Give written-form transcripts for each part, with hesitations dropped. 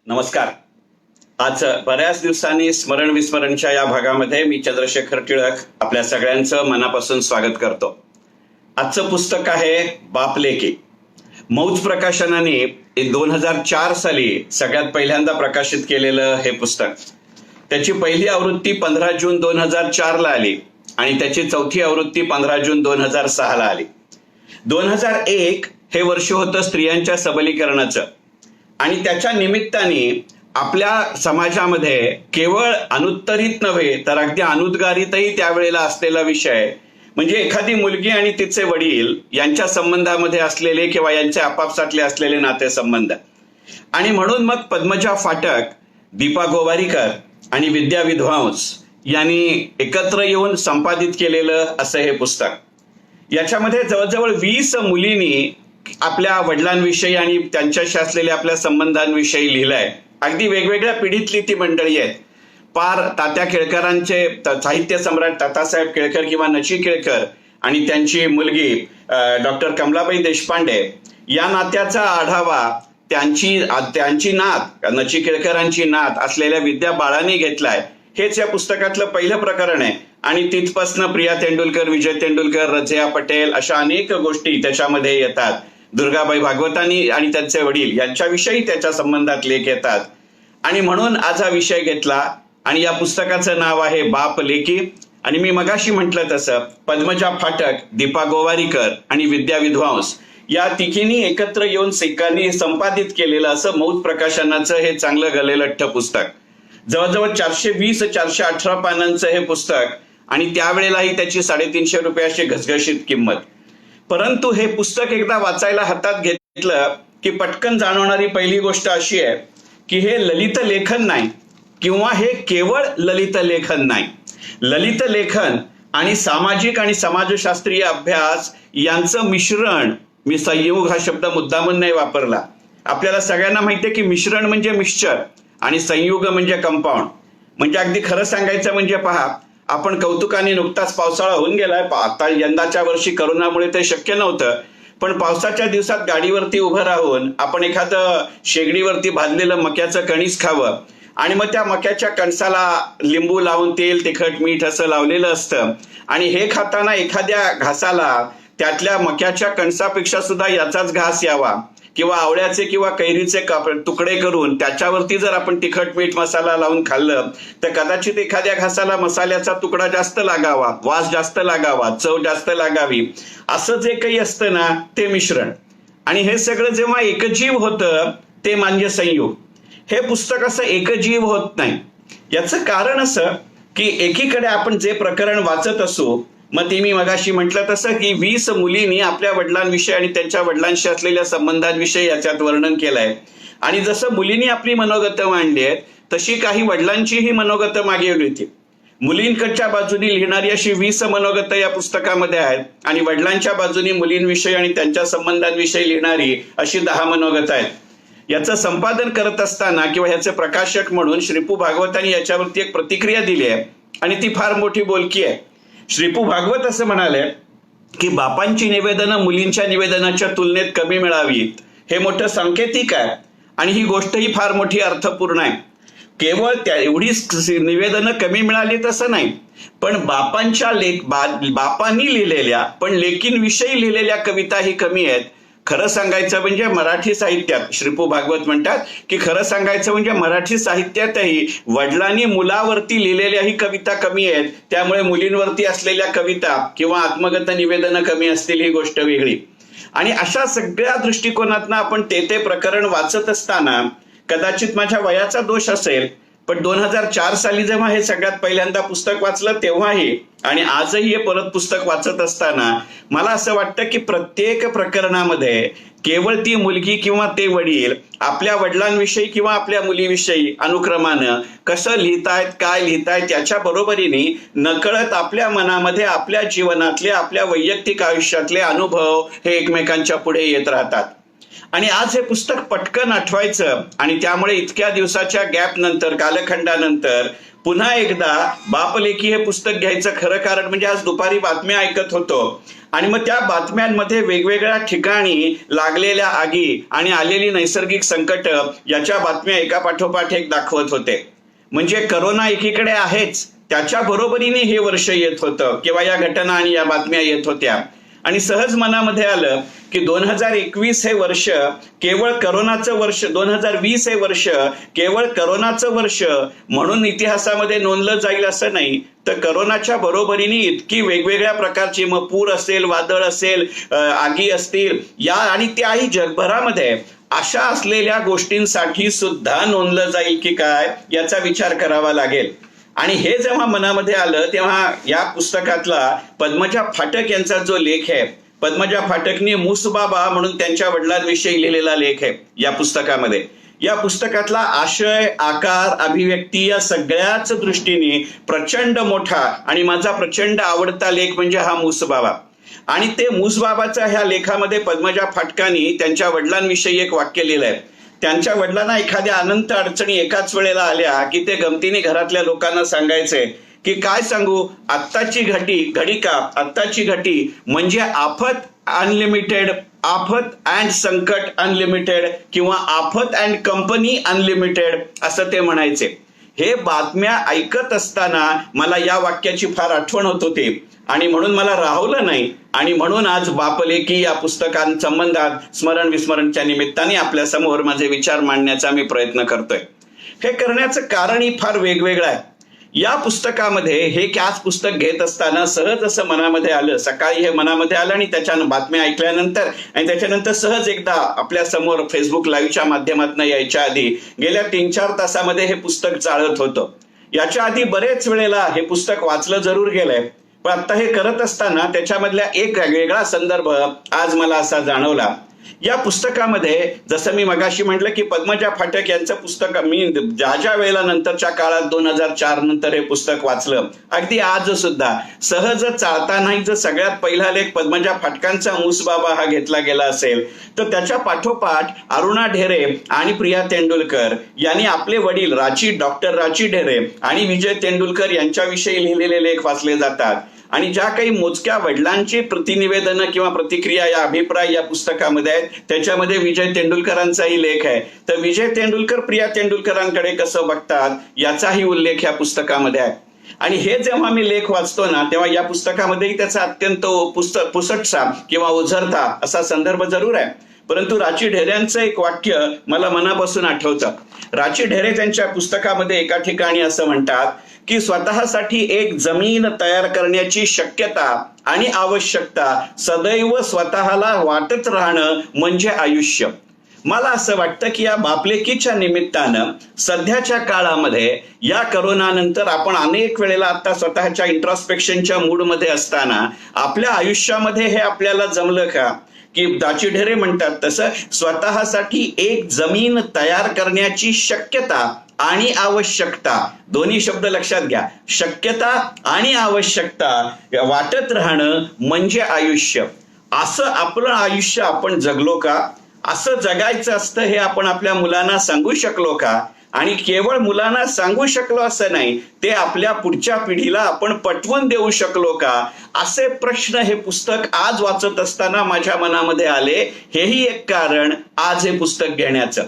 नमस्कार. आज बऱ्याच दिवसांनी स्मरण विस्मरणच्या या भागामध्ये मी चंद्रशेखर टिळक आपल्या सगळ्यांचं मनापासून स्वागत करतो. आजचं पुस्तक आहे बाप लेकी. मौज प्रकाशनाने 2004 साली सगळ्यात पहिल्यांदा प्रकाशित केलेलं हे पुस्तक. त्याची पहिली आवृत्ती 15 जून 2004 ला आली आणि त्याची चौथी आवृत्ती 15 जून 2006 ला आली. 2001 हे वर्ष होतं स्त्रियांच्या सबलीकरणाचं आणि त्याच्या निमित्ताने आपल्या समाजामध्ये केवळ अनुत्तरित नव्हे तर अगदी अनुद्गारितही त्यावेळेला असलेला विषय म्हणजे एखादी मुलगी आणि तिचे वडील यांच्या संबंधामध्ये असलेले किंवा यांचे आपापसातले असलेले नातेसंबंध. आणि म्हणून मग पद्मजा फाटक, दीपा गोवारीकर आणि विद्या विद्वांस यांनी एकत्र येऊन संपादित केलेलं असं हे पुस्तक. याच्यामध्ये जवळजवळ 20 मुलींनी आपल्या वडिलांविषयी आणि त्यांच्याशी असलेल्या आपल्या संबंधांविषयी लिहिलंय. अगदी वेगवेगळ्या पिढीतली ती मंडळी आहेत. पार तात्या केळकरांचे साहित्य सम्राट तात्यासाहेब केळकर किंवा नची केळकर आणि त्यांची मुलगी डॉक्टर कमलाबाई देशपांडे या नात्याचा आढावा त्यांची नात नची केळकरांची नात असलेल्या विद्या बाळांनी घेतलाय. हेच या पुस्तकातलं पहिलं प्रकरण आहे आणि तिथपासनं प्रिया तेंडुलकर, विजय तेंडुलकर, रझिया पटेल अशा अनेक गोष्टी त्याच्यामध्ये येतात. दुर्गाबाई भागवतांनी आणि त्यांचे वडील यांच्याविषयी त्याच्या संबंधात लेख येतात. आणि म्हणून आज हा विषय घेतला आणि या पुस्तकाचं नाव आहे बाप लेकी. आणि मी मगाशी म्हटलं तसं पद्मजा फाटक, दीपा गोवारीकर आणि विद्या विद्वांस या तिघींनी एकत्र येऊन सिक्कांनी संपादित केलेलं असं मौज प्रकाशनाचं हे चांगलं गलेलठ्ठ पुस्तक. जवळजवळ 420-418 पानांचं हे पुस्तक आणि त्यावेळेलाही त्याची 350 रुपयाची घसघशीत किंमत. परंतु हे पुस्तक एकदा वाचायला हातात घेतलं की पटकन जाणवणारी पहिली गोष्ट अशी आहे की हे ललित लेखन नाही किंवा हे केवळ ललित लेखन नाही. ललित लेखन आणि सामाजिक आणि समाजशास्त्रीय अभ्यास यांचं मिश्रण. मी संयोग हा शब्द मुद्दामून नाही वापरला. आपल्याला सगळ्यांना माहितीये की मिश्रण म्हणजे मिक्सचर आणि संयुग म्हणजे कंपाऊंड. म्हणजे अगदी खरं सांगायचं म्हणजे पहा, आपण कौतुकाने नुकताच पावसाळा होऊन गेलाय. आता यंदाच्या वर्षी करोनामुळे ते शक्य नव्हतं, पण पावसाच्या दिवसात गाडीवरती उभं राहून आपण एखादं शेगडीवरती भाजलेलं मक्याचं कणीस खावं आणि मग त्या मक्याच्या कणसाला लिंबू लावून तेल, तिखट, मीठ असं लावलेलं असतं आणि हे खाताना एखाद्या घासाला त्यातल्या मक्याच्या कणसापेक्षा सुद्धा याचाच घास यावा किंवा आवळ्याचे किंवा कैरीचे तुकडे करून त्याच्यावरती जर आपण तिखट, मीठ, मसाला लावून खाल्लं तर कदाचित एखाद्या घासाला मसाल्याचा तुकडा जास्त लागावा, वास जास्त लागावा, चव जास्त लागावी. असं जे काही असतं ना ते मिश्रण. आणि हे सगळं जेव्हा एकजीव होतं ते म्हणजे संयोग. हे पुस्तक असं एकजीव होत नाही. याचं कारण असं की एकीकडे आपण जे प्रकरण वाचत असू, मग ते मी मगाशी म्हटलं तसं की 20 मुलींनी आपल्या वडिलांविषयी आणि त्यांच्या वडिलांशी असलेल्या संबंधांविषयी याच्यात वर्णन केलंय. आणि जसं मुलींनी आपली मनोगतं मांडली आहेत तशी काही वडिलांचीही मनोगतं मागवली होती. मुलींकडच्या बाजूनी लिहिणारी अशी 20 मनोगतं या पुस्तकामध्ये आहेत आणि वडिलांच्या बाजूनी मुलींविषयी आणि त्यांच्या संबंधांविषयी लिहिणारी अशी 10 मनोगतं आहेत. याचं संपादन करत असताना किंवा ह्याचे प्रकाशक म्हणून श्रीपू भागवतांनी याच्यावरती एक प्रतिक्रिया दिली आहे आणि ती फार मोठी बोलकी आहे. श्रीपू भागवत असं म्हणाले की बापांची निवेदनं मुलींच्या निवेदनाच्या तुलनेत कमी मिळावीत हे मोठं सांकेतिक आहे आणि ही गोष्टही फार मोठी अर्थपूर्ण आहे. केवळ त्या एवढीच निवेदनं कमी मिळाली तसं नाही, पण बापांनी लिहिलेल्या पण लेकींविषयी लिहिलेल्या कविताही कमी आहेत. खरं सांगायचं म्हणजे मराठी साहित्यात श्रीपू भागवत म्हणतात की खरं सांगायचं म्हणजे मराठी साहित्यातही वडिलांनी मुलावरती लिहिलेल्याही कविता कमी आहेत. त्यामुळे मुलींवरती असलेल्या कविता किंवा आत्मगत निवेदनं कमी असतील ही गोष्ट वेगळी. आणि अशा सगळ्या दृष्टिकोनातनं आपण ते प्रकरण वाचत असताना कदाचित माझ्या वयाचा दोष असेल, पण 2004 साली जेव्हा हे सगळ्यात पहिल्यांदा पुस्तक वाचलं तेव्हाही आणि आजही हे परत पुस्तक वाचत असताना मला असं वाटतं की प्रत्येक प्रकरणामध्ये केवळ ती मुलगी किंवा ते वडील आपल्या वडिलांविषयी किंवा आपल्या मुलीविषयी अनुक्रमानं कसं लिहितायत, काय लिहितायत याच्या बरोबरीने नकळत आपल्या मनामध्ये आपल्या जीवनातले, आपल्या वैयक्तिक आयुष्यातले अनुभव हे एकमेकांच्या पुढे येत राहतात. आणि आज हे पुस्तक पटकन आठवायचं आणि त्यामुळे इतक्या दिवसाच्या गॅप नंतर, कालखंडानंतर पुन्हा एकदा बापलेकी हे पुस्तक घ्यायचं खरं कारण म्हणजे आज दुपारी बातम्या ऐकत होतो आणि मग त्या बातम्यांमध्ये वेगवेगळ्या ठिकाणी लागलेल्या आगी आणि आलेली नैसर्गिक संकट याच्या बातम्या एका पाठोपाठ एक दाखवत होते. म्हणजे करोना एकीकडे आहेच, त्याच्या बरोबरीने हे वर्ष येत होतं किंवा या घटना आणि या बातम्या येत होत्या आणि सहज मनामध्ये आलं की 2021 हे वर्ष केवळ करोनाचं वर्ष, 2020 हे वर्ष केवळ करोनाचं वर्ष म्हणून इतिहासामध्ये नोंदलं जाईल असं नाही, तर करोनाच्या बरोबरीने इतकी वेगवेगळ्या प्रकारची मग पूर असेल, वादळ असेल, आगी असतील या आणि त्याही जगभरामध्ये अशा असलेल्या गोष्टींसाठी सुद्धा नोंदलं जाईल की काय याचा विचार करावा लागेल. आणि हे जेव्हा मनामध्ये आलं तेव्हा या पुस्तकातला पद्मजा फाटक यांचा जो लेख आहे, पद्मजा फाटकने मुसबाबा म्हणून त्यांच्या वडिलांविषयी लिहिलेला लेख आहे या पुस्तकामध्ये. या पुस्तकातला आशय, आकार, अभिव्यक्ती या सगळ्याच दृष्टीने प्रचंड मोठा आणि माझा प्रचंड आवडता लेख म्हणजे हा मुसबाबा. आणि ते मुसबाबाच्या ह्या लेखामध्ये पद्मजा फाटकांनी त्यांच्या वडिलांविषयी एक वाक्य लिहिलंय. त्यांच्या वडिलांना एखाद्या अनंत अडचणी एकाच वेळेला आल्या की ते गमतीने घरातल्या लोकांना सांगायचे की काय सांगू, आत्ताची घटी म्हणजे आफत अनलिमिटेड, आफत अँड संकट अनलिमिटेड किंवा आफत अँड कंपनी अनलिमिटेड असं ते म्हणायचे. हे बातम्या ऐकत असताना मला या वाक्याची फार आठवण होत होती आणि म्हणून मला राहवलं नाही आणि म्हणून आज बापलेकी या पुस्तकांसंबंधात स्मरण विस्मरणच्या निमित्ताने आपल्या समोर माझे विचार मांडण्याचा मी प्रयत्न करतोय. हे करण्याचं कारणही फार वेगवेगळं आहे. या पुस्तकामध्ये हे कॅच पुस्तक घेत असताना सहज असं मनामध्ये आलं, सकाळी हे मनामध्ये आलं आणि त्याच्या बातम्या ऐकल्यानंतर आणि त्याच्यानंतर सहज एकदा आपल्या समोर फेसबुक लाईव्हच्या माध्यमातून यायच्या आधी गेल्या 3-4 तासामध्ये हे पुस्तक चालत होतं. याच्या आधी बरेच वेळेला हे पुस्तक वाचलं जरूर गेलंय, पण आता हे करत असताना त्याच्यामधल्या एक वेगळा संदर्भ आज मला असा जाणवला. या पुस्तकामध्ये जसं मी मगाशी म्हटलं की पद्मजा फाटक यांचं पुस्तक मी ज्या वेळेला नंतरच्या काळात 2004 नंतर हे पुस्तक वाचलं, अगदी आज सुद्धा सहज चालतानाही जर सगळ्यात पहिला लेख पद्मजा फाटकांचा मुसबाबा हा घेतला गेला असेल तर त्याच्या पाठोपाठ अरुणा ढेरे आणि प्रिया तेंडुलकर यांनी आपले वडील डॉक्टर राची ढेरे आणि विजय तेंडुलकर यांच्याविषयी लिहिलेले लेख वाचले जातात. आणि ज्या काही मोजक्या वडिलांची प्रतिनिवेदनं किंवा प्रतिक्रिया या अभिप्राय या पुस्तकामध्ये आहेत त्याच्यामध्ये विजय तेंडुलकरांचाही लेख आहे. तर विजय तेंडुलकर प्रिया तेंडुलकरांकडे कसं बघतात याचाही उल्लेख या पुस्तकामध्ये आहे. आणि हे जेव्हा मी लेख वाचतो ना तेव्हा या पुस्तकामध्येही त्याचा अत्यंत पुसटसा किंवा ओझरता असा संदर्भ जरूर आहे. परंतु राची ढेरेंचं एक वाक्य मला मनापासून आठवतं. राची ढेरे त्यांच्या पुस्तकामध्ये एका ठिकाणी असं म्हणतात की स्वतःसाठी एक जमीन तयार करण्याची शक्यता आणि आवश्यकता सदैव स्वतःला वाटत राहणं म्हणजे आयुष्य. मला असं वाटतं की या बापलेकीच्या निमित्तानं सध्याच्या काळामध्ये या करोनानंतर आपण अनेक वेळेला आता स्वतःच्या इंट्रॉस्पेक्शनच्या मूडमध्ये असताना आपल्या आयुष्यामध्ये हे आपल्याला जमलं का की राची ढेरे म्हणतात तसं स्वतःसाठी एक जमीन तयार करण्याची शक्यता आणि आवश्यकता, दोन्ही शब्द लक्षात घ्या, शक्यता आणि आवश्यकता वाटत राहणं म्हणजे आयुष्य. असं आपलं आयुष्य आपण जगलो का? असं जगायचं असतं हे आपण आपल्या मुलांना सांगू शकलो का? आणि केवळ मुलांना सांगू शकलो असं नाही, ते आपल्या पुढच्या पिढीला आपण पटवून देऊ शकलो का? असे प्रश्न हे पुस्तक आज वाचत असताना माझ्या मनामध्ये आले. हेही एक कारण आज हे पुस्तक घेण्याचं.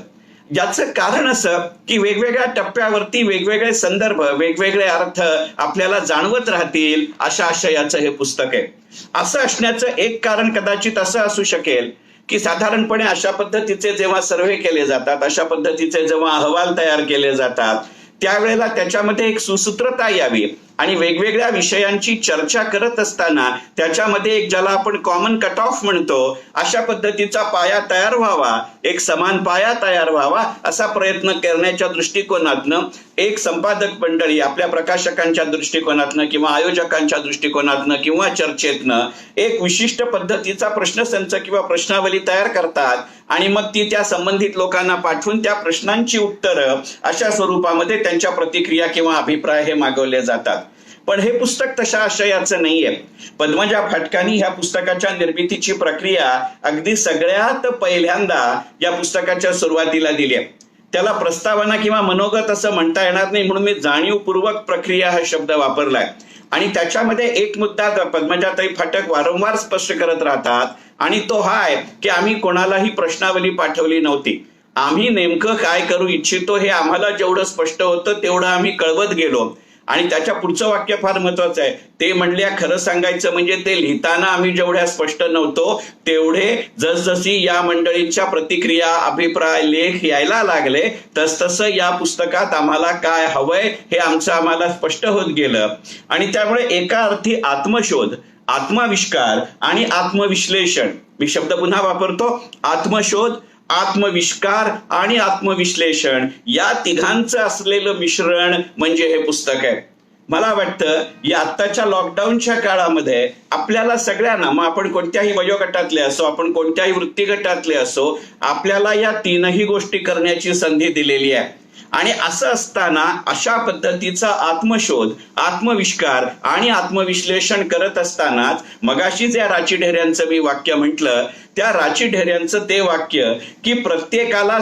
याचं कारण असं की वेगवेगळ्या टप्प्यावरती वेगवेगळे संदर्भ, वेगवेगळे अर्थ आपल्याला जाणवत राहतील अशा आशयाचं हे पुस्तक आहे. असं असण्याचं एक कारण कदाचित असं असू शकेल की साधारणपणे अशा पद्धतीचे जेव्हा सर्व्हे केले जातात, अशा पद्धतीचे जेव्हा अहवाल तयार केले जातात त्यावेळेला त्याच्यामध्ये एक सुसूत्रता यावी आणि वेगवेगळ्या विषयांची चर्चा करत असताना त्याच्यामध्ये एक ज्याला आपण कॉमन कट ऑफ म्हणतो अशा पद्धतीचा पाया तयार व्हावा, एक समान पाया तयार व्हावा असा प्रयत्न करण्याच्या दृष्टिकोनातनं एक संपादक मंडळी आपल्या प्रकाशकांच्या दृष्टिकोनातनं किंवा आयोजकांच्या दृष्टिकोनातनं किंवा चर्चेतनं एक विशिष्ट पद्धतीचा प्रश्नसंच किंवा प्रश्नावली तयार करतात आणि मग ती त्या संबंधित लोकांना पाठवून त्या प्रश्नांची उत्तरं अशा स्वरूपामध्ये त्यांच्या प्रतिक्रिया किंवा अभिप्राय हे मागवले जातात. पण हे पुस्तक तशा आशयाचं नाहीये. पद्मजा फाटकांनी ह्या पुस्तकाच्या निर्मितीची प्रक्रिया अगदी सगळ्यात पहिल्यांदा या पुस्तकाच्या सुरुवातीला दिली आहे. त्याला प्रस्तावना किंवा मनोगत असं म्हणता येणार नाही, म्हणून मी जाणीवपूर्वक प्रक्रिया हा शब्द वापरलाय. आणि त्याच्यामध्ये एक मुद्दा पद्मजाताई फाटक वारंवार स्पष्ट करत राहतात, आणि तो हा आहे की आम्ही कोणालाही प्रश्नावली पाठवली नव्हती. आम्ही नेमकं काय करू इच्छितो हे आम्हाला जेवढं स्पष्ट होतं तेवढं आम्ही कळवत गेलो. आणि त्याच्या पुढचं वाक्य फार महत्वाचं आहे. ते म्हणल्या, खरं सांगायचं म्हणजे ते लिहिताना आम्ही जेवढ्या स्पष्ट नव्हतो तेवढे जसजशी या मंडळींच्या प्रतिक्रिया, अभिप्राय, लेख यायला लागले तसतसं या पुस्तकात आम्हाला काय हवंय हे आम्हाला स्पष्ट होत गेलं. आणि त्यामुळे एका अर्थी आत्मशोध, आत्माविष्कार आणि आत्मविश्लेषण, मी शब्द पुन्हा वापरतो, आत्मशोध, आत्मविष्कार आणि आत्मविश्लेषण या तिघांचं असलेलं मिश्रण म्हणजे हे पुस्तक आहे. मला वाटतं या आत्ताच्या लॉकडाऊनच्या काळामध्ये आपल्याला सगळ्यांना, मग आपण कोणत्याही वयोगटातले असो, आपण कोणत्याही वृत्तीगटातले असो, आपल्याला या तीनही गोष्टी करण्याची संधी दिलेली आहे. आणि असं असताना अशा पद्धतीचा आत्मशोध, आत्मविष्कार आणि आत्मविश्लेषण करत असतानाच मगाशी ज्या राची ढेऱ्यांचं मी वाक्य म्हटलं, त्या राची ढेऱ्यांचं ते वाक्य की प्रत्येकाला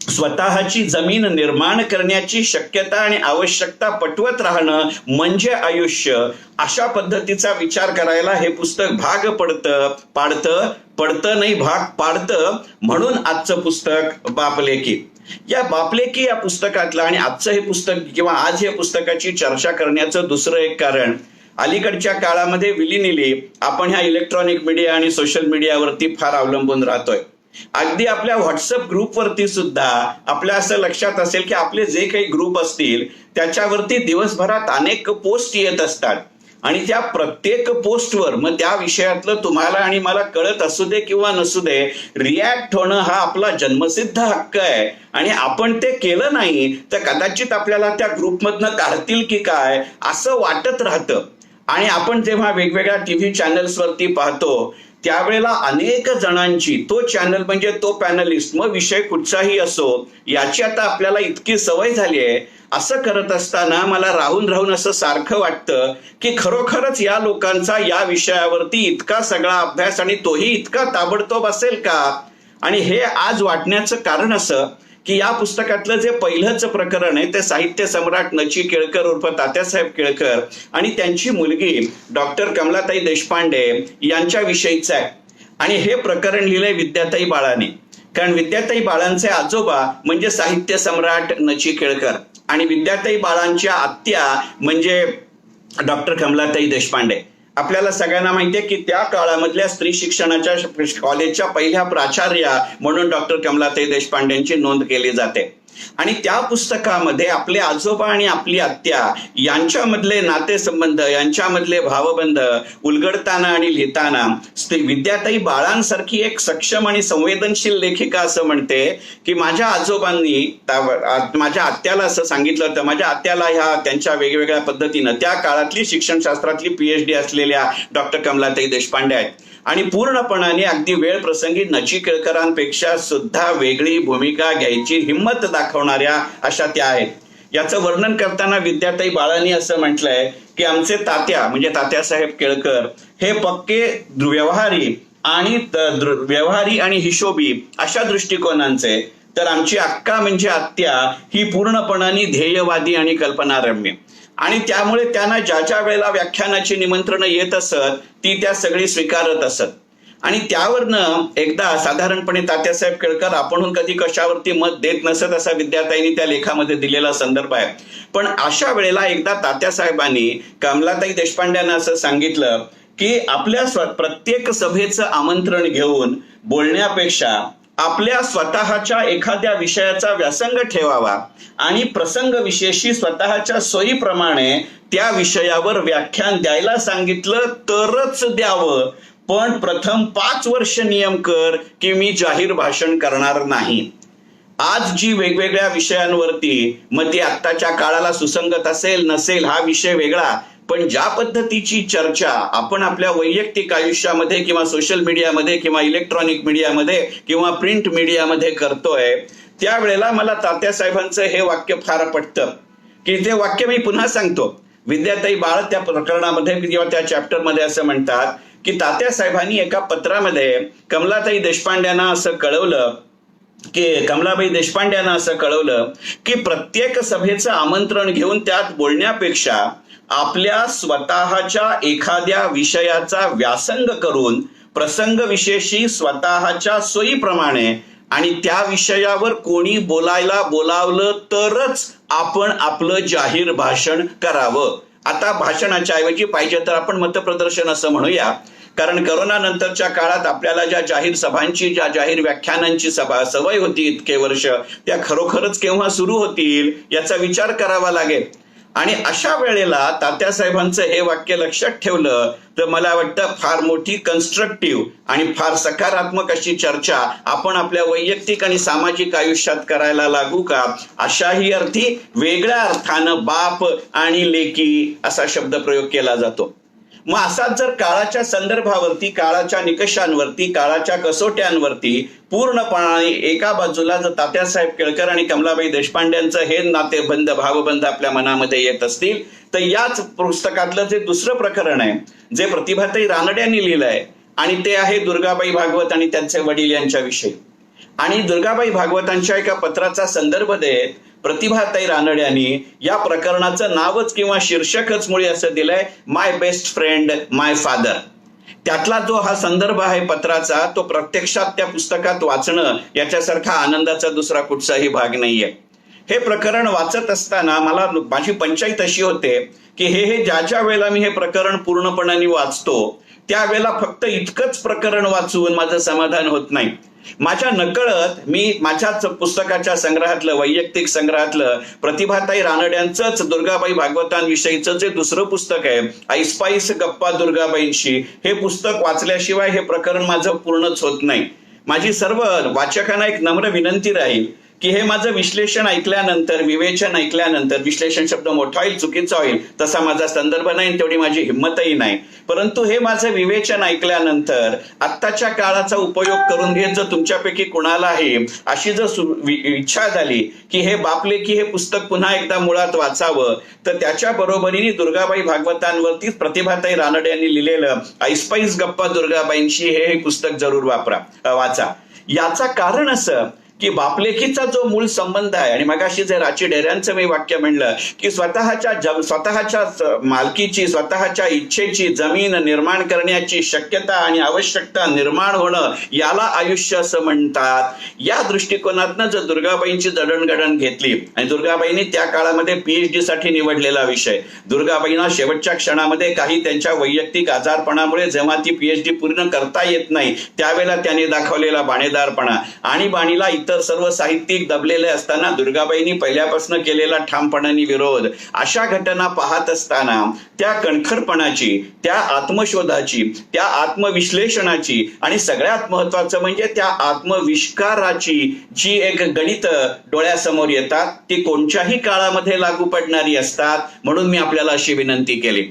स्वतःची जमीन निर्माण करण्याची शक्यता आणि आवश्यकता पटवत राहणं म्हणजे आयुष्य, अशा पद्धतीचा विचार करायला हे पुस्तक भाग पडतं नाही भाग पाडतं. म्हणून आजचं पुस्तक बापलेकी. या बापलेकी या पुस्तकातलं आणि आजचं हे पुस्तक किंवा आज या पुस्तकाची चर्चा करण्याचं दुसरं एक कारण, अलीकडच्या काळामध्ये विलिनिली आपण ह्या इलेक्ट्रॉनिक मीडिया आणि सोशल मीडियावरती फार अवलंबून राहतोय. अगदी आपल्या व्हॉट्सअप ग्रुपवरती सुद्धा आपल्या असं लक्षात असेल की आपले जे काही ग्रुप असतील त्याच्यावरती दिवसभरात अनेक पोस्ट येत असतात. आणि त्या प्रत्येक पोस्टवर मग त्या विषयातलं तुम्हाला आणि मला कळत असू दे किंवा नसू दे, रिॲक्ट होणं हा आपला जन्मसिद्ध हक्क आहे. आणि आपण ते केलं नाही तर कदाचित आपल्याला त्या ग्रुपमधनं काढतील की काय असं वाटत राहतं. आणि आपण जेव्हा वेगवेगळ्या टीव्ही चॅनल्सवरती पाहतो त्यावेळेला अनेक जणांची, तो चॅनल म्हणजे तो पॅनलिस्ट, मग विषय कुठचाही असो, याची आता आपल्याला इतकी सवय झाली आहे. असं करत असताना मला राहून असं सारखं वाटतं की खरोखरच या लोकांचा या विषयावरती इतका सगळा अभ्यास आणि तोही इतका ताबडतोब असेल का. आणि हे आज वाटण्याचं कारण असं की या पुस्तकातलं जे पहिलंच प्रकरण आहे ते साहित्य सम्राट नची केळकर उर्फ तात्यासाहेब केळकर आणि त्यांची मुलगी डॉक्टर कमलाताई देशपांडे यांच्या विषयीचं आहे. आणि हे प्रकरण लिहिलंय विद्याताई बाळांनी, कारण विद्याताई बाळांचे आजोबा म्हणजे साहित्य सम्राट नची केळकर आणि विद्याताई बाळांच्या आत्या म्हणजे डॉक्टर कमलाताई देशपांडे. आपल्याला सगळ्यांना माहिती आहे की त्या काळामधल्या स्त्री शिक्षणाच्या कॉलेजच्या पहिल्या प्राचार्या म्हणून डॉक्टर कमलाताई देशपांडेंची नोंद केली जाते. आणि त्या पुस्तकामध्ये आपले आजोबा आणि आपली आत्या यांच्यामधले नातेसंबंध, यांच्यामधले भावबंध उलगडताना आणि लिहिताना विद्याताई बाळांसारखी एक सक्षम आणि संवेदनशील लेखिका असं म्हणते की माझ्या आजोबांनी माझ्या आत्याला असं सांगितलं होतं, माझ्या आत्याला ह्या त्यांच्या वेगवेगळ्या पद्धतीनं त्या काळातली शिक्षणशास्त्रातली PhD असलेल्या डॉक्टर कमलाताई देशपांडे आहेत. आणि पूर्णपणाने अगदी वेळ प्रसंगी नची केळकरांपेक्षा सुद्धा वेगळी भूमिका घ्यायची हिंमत दाखवणाऱ्या अशा त्या आहेत. याचं वर्णन करताना विद्याताई बाळांनी असं म्हटलंय की आमचे तात्या म्हणजे तात्यासाहेब केळकर हे पक्के व्यवहारी आणि हिशोबी अशा दृष्टिकोनांचे, तर आमची अक्का म्हणजे आत्या ही पूर्णपणाने ध्येयवादी आणि कल्पनारम्य. आणि त्यामुळे त्यांना ज्या वेळेला व्याख्यानाची निमंत्रणं येत असत ती त्या सगळी स्वीकारत असत. आणि त्यावरनं एकदा साधारणपणे तात्यासाहेब केळकर आपणहून कधी कशावरती मत देत नसत असा विद्याताईंनी त्या लेखामध्ये दिलेला संदर्भ आहे. पण अशा वेळेला एकदा तात्यासाहेबांनी कमलाताई देशपांड्यांना असं सांगितलं की आपल्या प्रत्येक सभेचं आमंत्रण घेऊन बोलण्यापेक्षा आपल्या स्वतःच्या एखाद्या विषयाचा व्यासंग ठेवावा आणि प्रसंग विशेषी स्वतःच्या सोयीप्रमाणे त्या विषयावर व्याख्यान द्यायला सांगितलं तरच द्यावं. पण प्रथम 5 वर्ष नियम कर की मी जाहीर भाषण करणार नाही. आज जी वेगवेगळ्या विषयांवरती, मग ती आत्ताच्या काळाला सुसंगत असेल नसेल हा विषय वेगळा, पण ज्या पद्धतीची चर्चा आपण आपल्या वैयक्तिक आयुष्यामध्ये किंवा सोशल मीडियामध्ये किंवा इलेक्ट्रॉनिक मीडियामध्ये किंवा प्रिंट मीडियामध्ये करतोय, त्यावेळेला मला तात्यासाहेबांचं हे वाक्य फार पटतं की ते वाक्य मी पुन्हा सांगतो. विद्याताई बाळ त्या प्रकरणामध्ये किंवा त्या चॅप्टरमध्ये असं म्हणतात की तात्यासाहेबांनी एका पत्रामध्ये कमलाताई देशपांड्यांना असं कळवलं की कमलाबाई देशपांडे यांना असं कळवलं की प्रत्येक सभेचं आमंत्रण घेऊन त्यात बोलण्यापेक्षा आपल्या स्वतःच्या एखाद्या विषयाचा व्यासंग करून प्रसंग विशेषी स्वतःच्या सोयीप्रमाणे आणि त्या विषयावर कोणी बोलायला बोलावलं तरच आपण आपलं जाहीर भाषण करावं. आता भाषणाच्या ऐवजी पाहिजे तर आपण मतप्रदर्शन असं म्हणूया, कारण करोना नंतरच्या काळात आपल्याला ज्या जाहीर सभांची, ज्या जाहीर व्याख्यानांची सवय होती इतके वर्ष, त्या खरोखरच केव्हा सुरू होतील याचा विचार करावा लागेल. आणि अशा वेळेला तात्यासाहेबांचं हे वाक्य लक्षात ठेवलं तर मला वाटतं फार मोठी कन्स्ट्रक्टिव्ह आणि फार सकारात्मक अशी चर्चा आपण आपल्या वैयक्तिक आणि सामाजिक आयुष्यात करायला लागू का, अशाही अर्थी वेगळ्या अर्थानं बाप आणि लेकी असा शब्दप्रयोग केला जातो. मग असाच जर काळाच्या संदर्भावरती, काळाच्या निकषांवरती, काळाच्या कसोट्यांवरती पूर्णपणे एका बाजूला जर तात्यासाहेब केळकर आणि कमलाबाई देशपांडेंचं हे नातेबंध, भावबंध आपल्या मनामध्ये येत असतील, तर याच पुस्तकातलं जे दुसरं प्रकरण आहे जे प्रतिभाताई रानड्यांनी लिहिलंय आणि ते आहे दुर्गाबाई भागवत आणि त्यांचे वडील यांच्याविषयी. आणि दुर्गाबाई भागवतांच्या एका पत्राचा संदर्भ देत प्रतिभाताई रानड्यांनी या प्रकरणाचं नावच किंवा शीर्षकच मुळे असं दिलंय, माय बेस्ट फ्रेंड माय फादर. त्यातला जो हा संदर्भ आहे पत्राचा, तो प्रत्यक्षात त्या पुस्तकात वाचणं याच्यासारखा आनंदाचा दुसरा कुठचाही भाग नाहीये. हे प्रकरण वाचत असताना मला माझी पंचायत अशी होते की हे ज्या वेळेला मी हे प्रकरण पूर्णपणाने वाचतो त्यावेळेला फक्त इतकंच प्रकरण वाचून माझं समाधान होत नाही. माझ्या नकळत मी माझ्याच पुस्तकाच्या संग्रहातलं, वैयक्तिक संग्रहातलं प्रतिभाताई रानड्यांचंच दुर्गाबाई भागवतांविषयीचं जे दुसरं पुस्तक आहे, ऐसपाईस गप्पा दुर्गाबाईंशी, हे पुस्तक वाचल्याशिवाय हे प्रकरण माझं पूर्णच होत नाही. माझी सर्व वाचकांना एक नम्र विनंती राहील की हे माझं विश्लेषण ऐकल्यानंतर, विवेचन ऐकल्यानंतर, विश्लेषण शब्द मोठा होईल, चुकीचा होईल, तसा माझा संदर्भ नाही, तेवढी माझी हिंमतही नाही, परंतु हे माझं विवेचन ऐकल्यानंतर आत्ताच्या काळाचा उपयोग करून घेत जर तुमच्यापैकी कुणालाही अशी जर इच्छा झाली की हे बापलेकी हे पुस्तक पुन्हा एकदा मुळात वाचावं, तर त्याच्या बरोबरीने दुर्गाबाई भागवतांवरतीच प्रतिभाताई रानडे यांनी लिहिलेलं ऐसपैस गप्पा दुर्गाबाईंशी हे पुस्तक जरूर वाचा. याचा कारण असं की बापलेखीचा जो मूळ संबंध आहे, आणि मगाशी जे राची डेऱ्यांचं मी वाक्य म्हणलं की स्वतःच्या मालकीची, स्वतःच्या इच्छेची जमीन निर्माण करण्याची शक्यता आणि आवश्यकता निर्माण होणं याला आयुष्य असं म्हणतात. या दृष्टिकोनातनं जर दुर्गाबाईंची जडणघडण घेतली, आणि दुर्गाबाईंनी त्या काळामध्ये PhD साठी निवडलेला विषय, दुर्गाबाईंना शेवटच्या क्षणामध्ये काही त्यांच्या वैयक्तिक आजारपणामुळे जेव्हा ती PhD पूर्ण करता येत नाही त्यावेळेला त्याने दाखवलेला बाणेदारपणा आणि बाणीला इतर सर्व साहित्यिक दबलेले असताना दुर्गाबाईंनी पहिल्यापासून केलेला ठामपणाने विरोध, अशा घटना पाहत असताना त्या कणखरपणाची, त्या आत्मशोधाची, त्या आत्मविश्लेषणाची आणि सगळ्यात महत्वाचं म्हणजे त्या आत्मविष्काराची जी एक गणित डोळ्यासमोर येतात ती कोणत्याही काळामध्ये लागू पडणारी असतात. म्हणून मी आपल्याला अशी विनंती केली.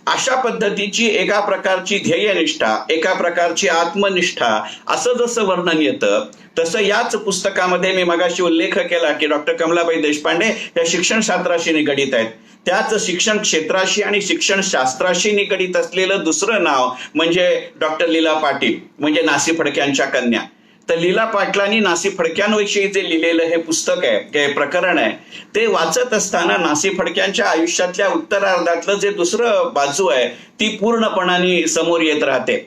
अशा पद्धतीची एका प्रकारची ध्येयनिष्ठा, एका प्रकारची आत्मनिष्ठा असं जसं वर्णन येतं तसं याच पुस्तकामध्ये मी मगाशी उल्लेख केला की डॉक्टर कमलाबाई देशपांडे या शिक्षण शास्त्राशी निगडीत आहेत. त्याच शिक्षण क्षेत्राशी आणि शिक्षण शास्त्राशी निगडीत असलेलं दुसरं नाव म्हणजे डॉक्टर लीला पाटील, म्हणजे नासी फडक्यांच्या कन्या. तर लीला पाटलांनी नासी फडक्यांविषयी जे लिहिलेलं हे पुस्तक आहे, हे प्रकरण आहे, ते वाचत असताना नासी फडक्यांच्या आयुष्यातल्या उत्तरार्धातलं जे दुसरं बाजू आहे ती पूर्णपणाने समोर येत राहते.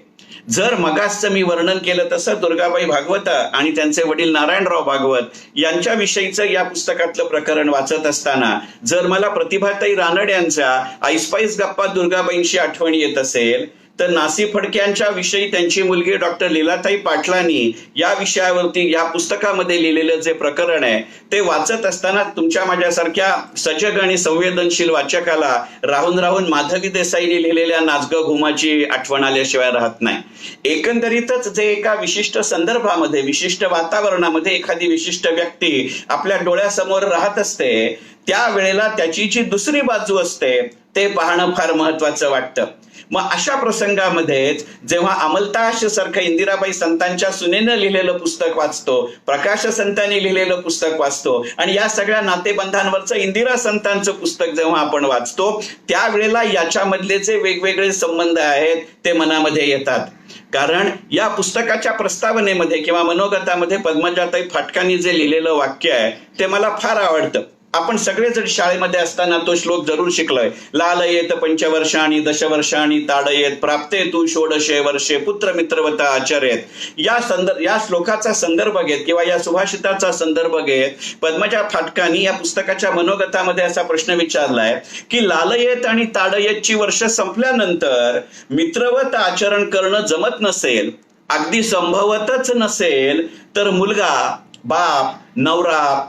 जर मगासचं मी वर्णन केलं तसं दुर्गाबाई भागवत आणि त्यांचे वडील नारायणराव भागवत यांच्याविषयीचं या पुस्तकातलं प्रकरण वाचत असताना जर मला प्रतिभाताई रानडे यांच्या ऐसपैस गप्पा दुर्गाबाईंशी आठवण येत असेल, तर नासी फडक्यांच्या विषयी त्यांची मुलगी डॉक्टर लीलाताई पाटलांनी या विषयावरती या पुस्तकामध्ये लिहिलेलं जे प्रकरण आहे ते वाचत असताना तुमच्या माझ्यासारख्या सजग आणि संवेदनशील वाचकाला राहून राहून माधवी देसाईंनी लिहिलेल्या नाचगं घुमाची आठवण आल्याशिवाय राहत नाही. एकंदरीतच जे एका विशिष्ट संदर्भामध्ये, विशिष्ट वातावरणामध्ये एखादी विशिष्ट व्यक्ती आपल्या डोळ्यासमोर राहत असते त्यावेळेला त्याची जी दुसरी बाजू असते ते पाहणं फार महत्वाचं वाटतं. मग अशा प्रसंगामध्येच जेव्हा अमलताश सारखं इंदिराबाई संतांच्या सुनेनं लिहिलेलं पुस्तक वाचतो, प्रकाश संतांनी लिहिलेलं पुस्तक वाचतो आणि या सगळ्या नातेबंधांवरचं इंदिरा संतांचं पुस्तक जेव्हा आपण वाचतो, त्यावेळेला याच्यामधले जे वेगवेगळे संबंध आहेत ते मनामध्ये येतात. कारण या पुस्तकाच्या प्रस्तावनेमध्ये किंवा मनोगतामध्ये पद्मजाताई फाटकांनी जे लिहिलेलं वाक्य आहे ते मला फार आवडतं. आपण सगळेजण शाळेमध्ये असताना तो श्लोक जरूर शिकलोय. लाल येत पंचवर्षाणी दशवर्षाणी ताडयेत प्राप्ते तू षोडशे वर्षे पुत्र मित्रवता आचरेत. या श्लोकाचा संदर्भ घेत किंवा या सुभाषिताचा संदर्भ घेत पद्मजा फाटकांनी या पुस्तकाच्या मनोगतामध्ये असा प्रश्न विचारलाय की लालयेत आणि ताडयेतची वर्ष संपल्यानंतर मित्रवत आचरण करणं जमत नसेल, अगदी संभवतच नसेल, तर मुलगा, बाप, नवरा,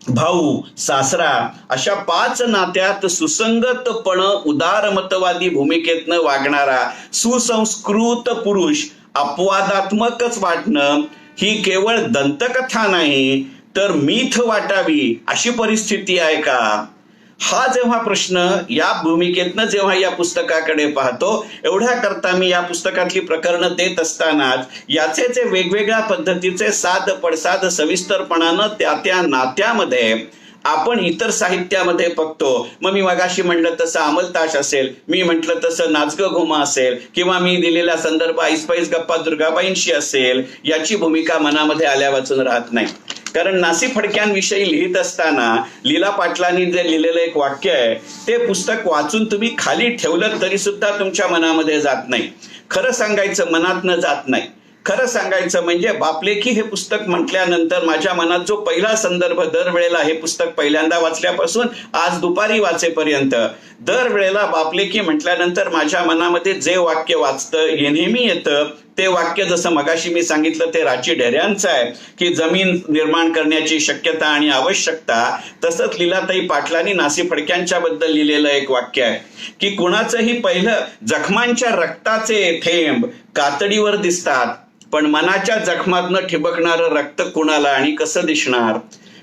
भाऊ, सासरा अशा 5 नात्यात सुसंगतपण उदारमतवादी भूमिकेतनं वागणारा सुसंस्कृत पुरुष अपवादात्मकच वाटणं ही केवळ दंतकथा नाही तर मीथ वाटावी अशी परिस्थिती आहे का? हा जेव्हा प्रश्न या भूमिकेतनं जेव्हा या पुस्तकाकडे पाहतो, एवढ्या करता मी या पुस्तकातली प्रकरणं देत असतानाच याचे जे वेगवेगळ्या पद्धतीचे साध पडसाद सविस्तरपणानं त्या नात्यामध्ये आपण इतर साहित्यामध्ये बघतो. मग मी मगाशी म्हटलं तसं अमलताश असेल, मी म्हटलं तसं नाचगं घुमा असेल किंवा मी दिलेला संदर्भ ऐसपैस गप्पा दुर्गाबाईंशी असेल, याची भूमिका मनामध्ये आल्या वाचून राहत नाही. कारण नासी फडक्यांविषयी लिहित असताना लीला पाटलांनी जे लिहिलेलं एक वाक्य आहे ते पुस्तक वाचून तुम्ही खाली ठेवलं तरी सुद्धा तुमच्या मनामध्ये जात नाही. खरं सांगायचं मनातनं जात नाही. खरं सांगायचं म्हणजे बापलेखी हे पुस्तक म्हटल्यानंतर माझ्या मनात जो पहिला संदर्भ दरवेळेला हे पुस्तक पहिल्यांदा वाचल्यापासून आज दुपारी वाचेपर्यंत दरवेळेला बापलेखी म्हटल्यानंतर माझ्या मनामध्ये जे वाक्य वाचतं हे नेहमी येतं ते वाक्य जसं मगाशी मी सांगितलं ते राची ढेऱ्यांचं आहे की जमीन निर्माण करण्याची शक्यता आणि आवश्यकता. तसंच लीलाताई पाटलांनी नासी फडक्यांच्या बद्दल लिहिलेलं एक वाक्य आहे की कुणाचंही पहिलं जखमांच्या रक्ताचे थेंब कातडीवर दिसतात, पण मनाच्या जखमातनं ठिबकणारं रक्त कुणाला आणि कसं दिसणार?